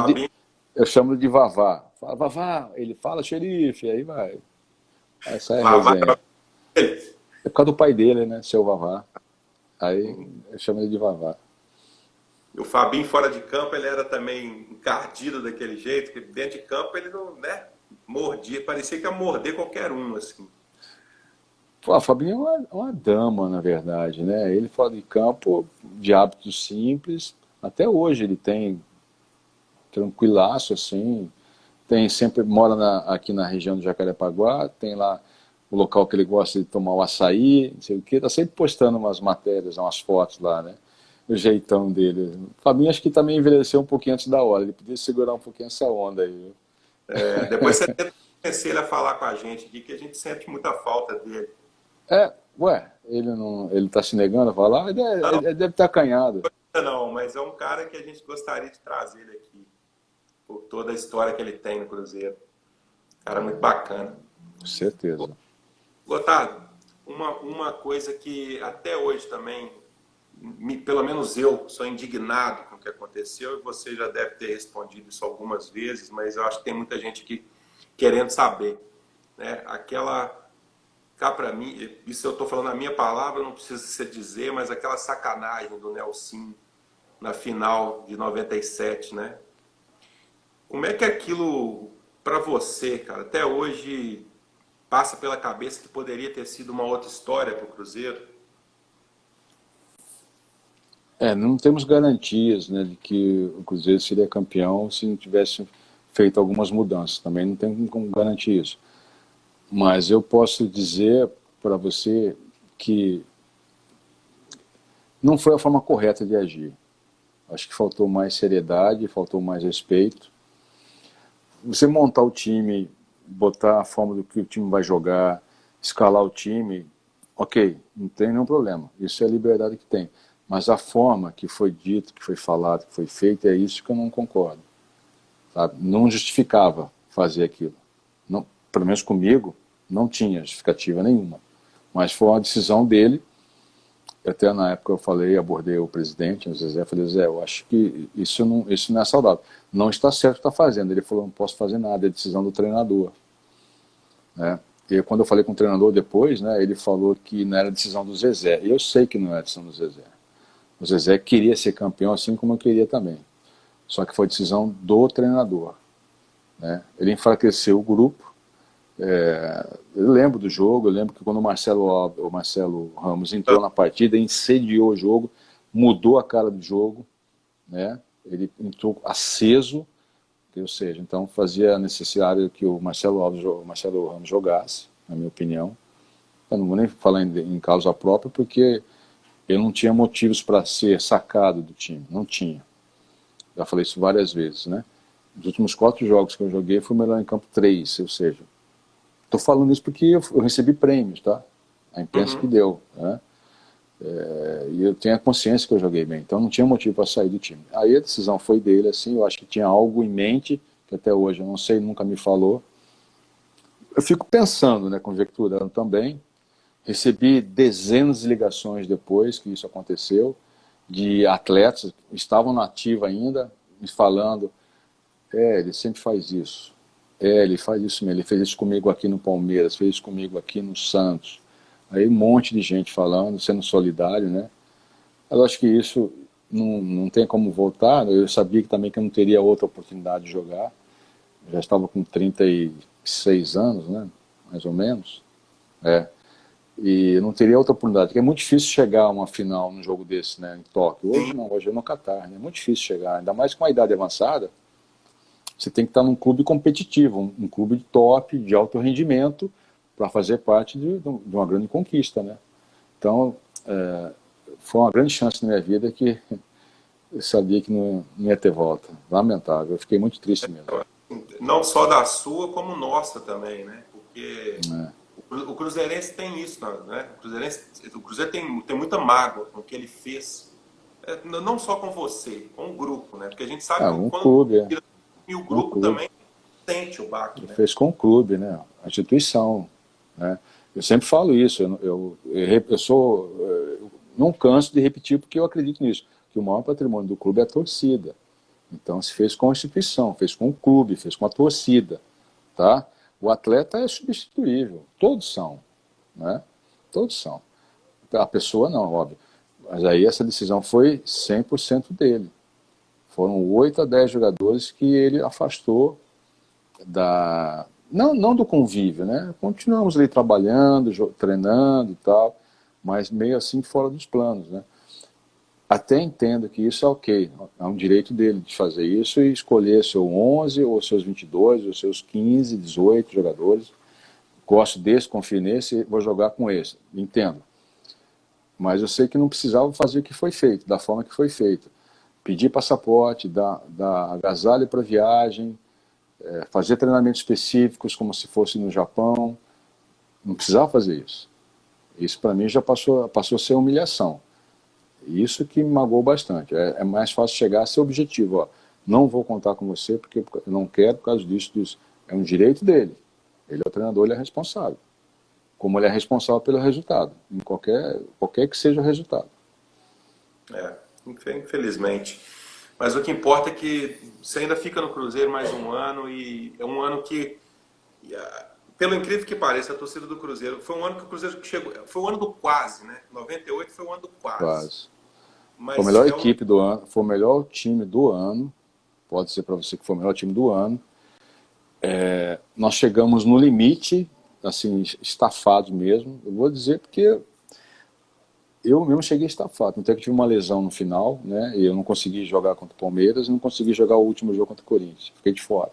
ele de Vavá. Fala, Vavá, ele fala xerife, aí vai. Essa é a resenha. É por causa do pai dele, né? Seu Vavá. Aí eu chamo ele de Vavá. O Fabinho fora de campo, ele era também encardido daquele jeito, que dentro de campo ele não, né? mordia, parecia que ia morder qualquer um, assim. Pô, a Fabinho é uma dama, na verdade, né? Ele fora de campo, de hábitos simples, até hoje ele tem tranquilaço, assim, tem sempre, mora aqui na região do Jacarepaguá, tem lá o local que ele gosta de tomar o açaí, não sei o quê, tá sempre postando umas matérias, umas fotos lá, né? O jeitão dele. O Fabinho acho que também envelheceu um pouquinho antes da hora, ele podia segurar um pouquinho essa onda aí, viu? Depois você tenta convencer ele a falar com a gente aqui, que a gente sente muita falta dele. Ué, ele não, ele tá se negando a falar? Não, Ele deve estar acanhado, não, mas é um cara que a gente gostaria de trazer ele aqui, por toda a história que ele tem no Cruzeiro. Cara muito bacana. com certeza. Gotardo, uma coisa que até hoje também, pelo menos eu, sou indignado com o que aconteceu, e você já deve ter respondido isso algumas vezes, mas eu acho que tem muita gente aqui querendo saber, né? Aquela, cá para mim, isso eu estou falando a minha palavra, não precisa se dizer, mas aquela sacanagem do Nelson na final de 97, né? Como é que aquilo, para você, cara, até hoje passa pela cabeça que poderia ter sido uma outra história para o Cruzeiro? Não temos garantias, né, de que o Cruzeiro seria campeão se não tivesse feito algumas mudanças. Também não tem como garantir isso. Mas eu posso dizer para você que não foi a forma correta de agir. Acho que faltou mais seriedade, faltou mais respeito. Você montar o time, botar a forma do que o time vai jogar, escalar o time, ok, não tem nenhum problema. Isso é a liberdade que tem. Mas a forma que foi dito, que foi falado, que foi feito, é isso que eu não concordo. Sabe? Não justificava fazer aquilo. Não, pelo menos comigo, não tinha justificativa nenhuma. Mas foi uma decisão dele. Até na época eu falei, abordei o presidente, o Zezé, falei, Zé, eu acho que isso não é saudável. Não está certo o que está fazendo. Ele falou, não posso fazer nada, é decisão do treinador. Né? E quando eu falei com o treinador depois, né, ele falou que não era decisão do Zezé. E eu sei que não era decisão do Zezé. O Zezé queria ser campeão assim como eu queria também. Só que foi decisão do treinador. Né? Ele enfraqueceu o grupo. Eu lembro do jogo, eu lembro que quando o Marcelo Ramos entrou na partida, incendiou o jogo, mudou a cara do jogo, né? Ele entrou aceso, ou seja, então fazia necessário que o Marcelo Ramos jogasse, na minha opinião. Eu não vou nem falar em causa própria, porque ele não tinha motivos para ser sacado do time, não tinha. Já falei isso várias vezes, né? Nos últimos 4 jogos que eu joguei, fui o melhor em campo 3, ou seja, estou falando isso porque eu recebi prêmios, tá? A imprensa que deu, né? E eu tenho a consciência que eu joguei bem, então não tinha motivo para sair do time. Aí a decisão foi dele, assim, eu acho que tinha algo em mente, que até hoje eu não sei, nunca me falou. Eu fico pensando, né, conjecturando também. Recebi dezenas de ligações depois que isso aconteceu, de atletas que estavam na ativa ainda, me falando, ele sempre faz isso. Ele faz isso mesmo, ele fez isso comigo aqui no Palmeiras, fez isso comigo aqui no Santos. Aí um monte de gente falando, sendo solidário, né? Eu acho que isso não tem como voltar. Eu sabia que também que eu não teria outra oportunidade de jogar. Eu já estava com 36 anos, né? Mais ou menos. E eu não teria outra oportunidade, porque é muito difícil chegar a uma final num jogo desse, né? Em Tóquio. Hoje não, hoje é no Catar, né? É muito difícil chegar, ainda mais com a idade avançada. Você tem que estar num clube competitivo, um clube de top, de alto rendimento, para fazer parte de uma grande conquista, né? Então, foi uma grande chance na minha vida que eu sabia que não ia ter volta. Lamentável, eu fiquei muito triste mesmo. Não só da sua, como nossa também, né? Porque o Cruzeirense tem isso, né? O Cruzeiro tem muita mágoa com o que ele fez. Não só com você, com o grupo, né? Porque a gente sabe que Um quando clube, e o um grupo clube. também sente o baque, Ele né? fez com o clube, né? A instituição, né? Eu sempre falo isso, eu sou, eu não canso de repetir porque eu acredito nisso, que o maior patrimônio do clube é a torcida. Então se fez com a instituição, fez com o clube, fez com a torcida, tá? O atleta é substituível, todos são, né? Todos são. A pessoa não, óbvio. Mas aí essa decisão foi 100% dele. Foram 8 a 10 jogadores que ele afastou não do convívio, né? Continuamos ali trabalhando, treinando e tal, mas meio assim fora dos planos, né? Até entendo que isso é ok, é um direito dele de fazer isso e escolher seu 11, ou seus 22, ou seus 15, 18 jogadores. Gosto desse, confio nesse, vou jogar com esse, entendo. Mas eu sei que não precisava fazer o que foi feito, da forma que foi feito. Pedir passaporte, dar agasalho para viagem, fazer treinamentos específicos como se fosse no Japão. Não precisava fazer isso. Isso para mim já passou a ser humilhação. Isso que me magoou bastante. É mais fácil chegar a ser objetivo. Ó. Não vou contar com você porque eu não quero por causa disso, disso. É um direito dele. Ele é o treinador, ele é responsável. Como ele é responsável pelo resultado, em qualquer que seja o resultado. Infelizmente. Mas o que importa é que você ainda fica no Cruzeiro mais um ano e é um ano que, pelo incrível que pareça, a torcida do Cruzeiro, foi um ano que o Cruzeiro chegou, foi o ano do quase, né? 98 foi o ano do quase. Quase. Mas foi a melhor equipe do ano, foi o melhor time do ano, pode ser para você que foi o melhor time do ano. Nós chegamos no limite, assim, estafados mesmo. Eu vou dizer porque eu mesmo cheguei estafado. Até que tive uma lesão no final, né? E eu não consegui jogar contra o Palmeiras e não consegui jogar o último jogo contra o Corinthians. Fiquei de fora.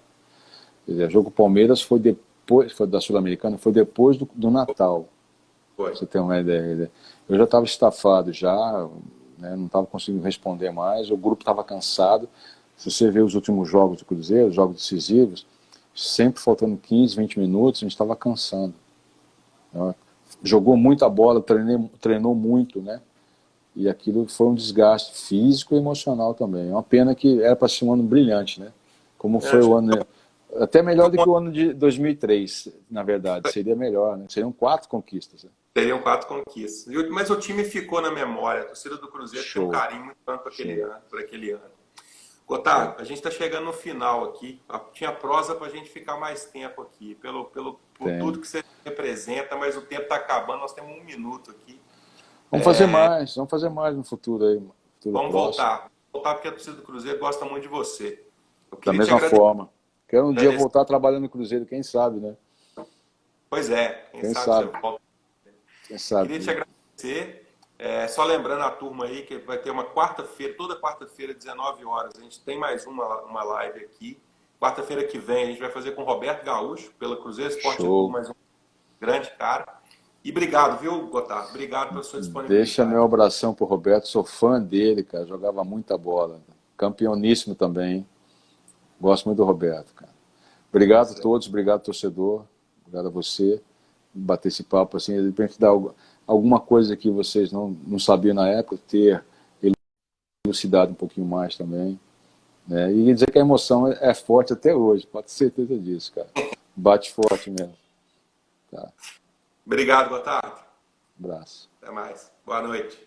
Quer dizer, o jogo com o Palmeiras foi depois, foi da Sul-Americana, foi depois do Natal. Foi. Pra você ter uma ideia. Eu já estava estafado já, né? Não estava conseguindo responder mais. O grupo estava cansado. Se você vê os últimos jogos do Cruzeiro, os jogos decisivos, sempre faltando 15, 20 minutos, a gente estava cansando. Jogou muita bola, treinou muito, né? E aquilo foi um desgaste físico e emocional também. É uma pena que era para ser um ano brilhante, né? Como foi o ano... Até melhor do que o ano de 2003, na verdade. Seria melhor, né? Seriam 4 conquistas. Né? Seriam 4 conquistas. Mas o time ficou na memória. A torcida do Cruzeiro tem um carinho muito grande por aquele ano. Gotardo, a gente está chegando no final aqui. Tinha prosa para a gente ficar mais tempo aqui, por tudo que você representa, mas o tempo está acabando, nós temos 1 minuto aqui. Vamos fazer mais no futuro aí. Vamos voltar porque a torcida do Cruzeiro gosta muito de você. Da mesma forma. Quero um dia voltar trabalhando no Cruzeiro, quem sabe, né? Pois é, quem sabe você volta. Quem sabe. Queria te agradecer. Só lembrando a turma aí que vai ter uma quarta-feira, toda quarta-feira, 19 horas. A gente tem mais uma live aqui. Quarta-feira que vem a gente vai fazer com o Roberto Gaúcho, pela Cruzeiro Esporte Clube, mais um grande cara. E obrigado, viu, Gotardo? Obrigado pela sua disponibilidade. Deixa meu abração pro Roberto, sou fã dele, cara. Jogava muita bola. Campeoníssimo também. Gosto muito do Roberto, cara. Obrigado a todos, obrigado torcedor. Obrigado a você. Bater esse papo assim, de repente dar alguma coisa que vocês não sabiam na época, ter elucidado um pouquinho mais também. Né? E dizer que a emoção é forte até hoje, pode ter certeza disso, cara. Bate forte mesmo. Tá. Obrigado, Gotardo. Abraço. Até mais. Boa noite.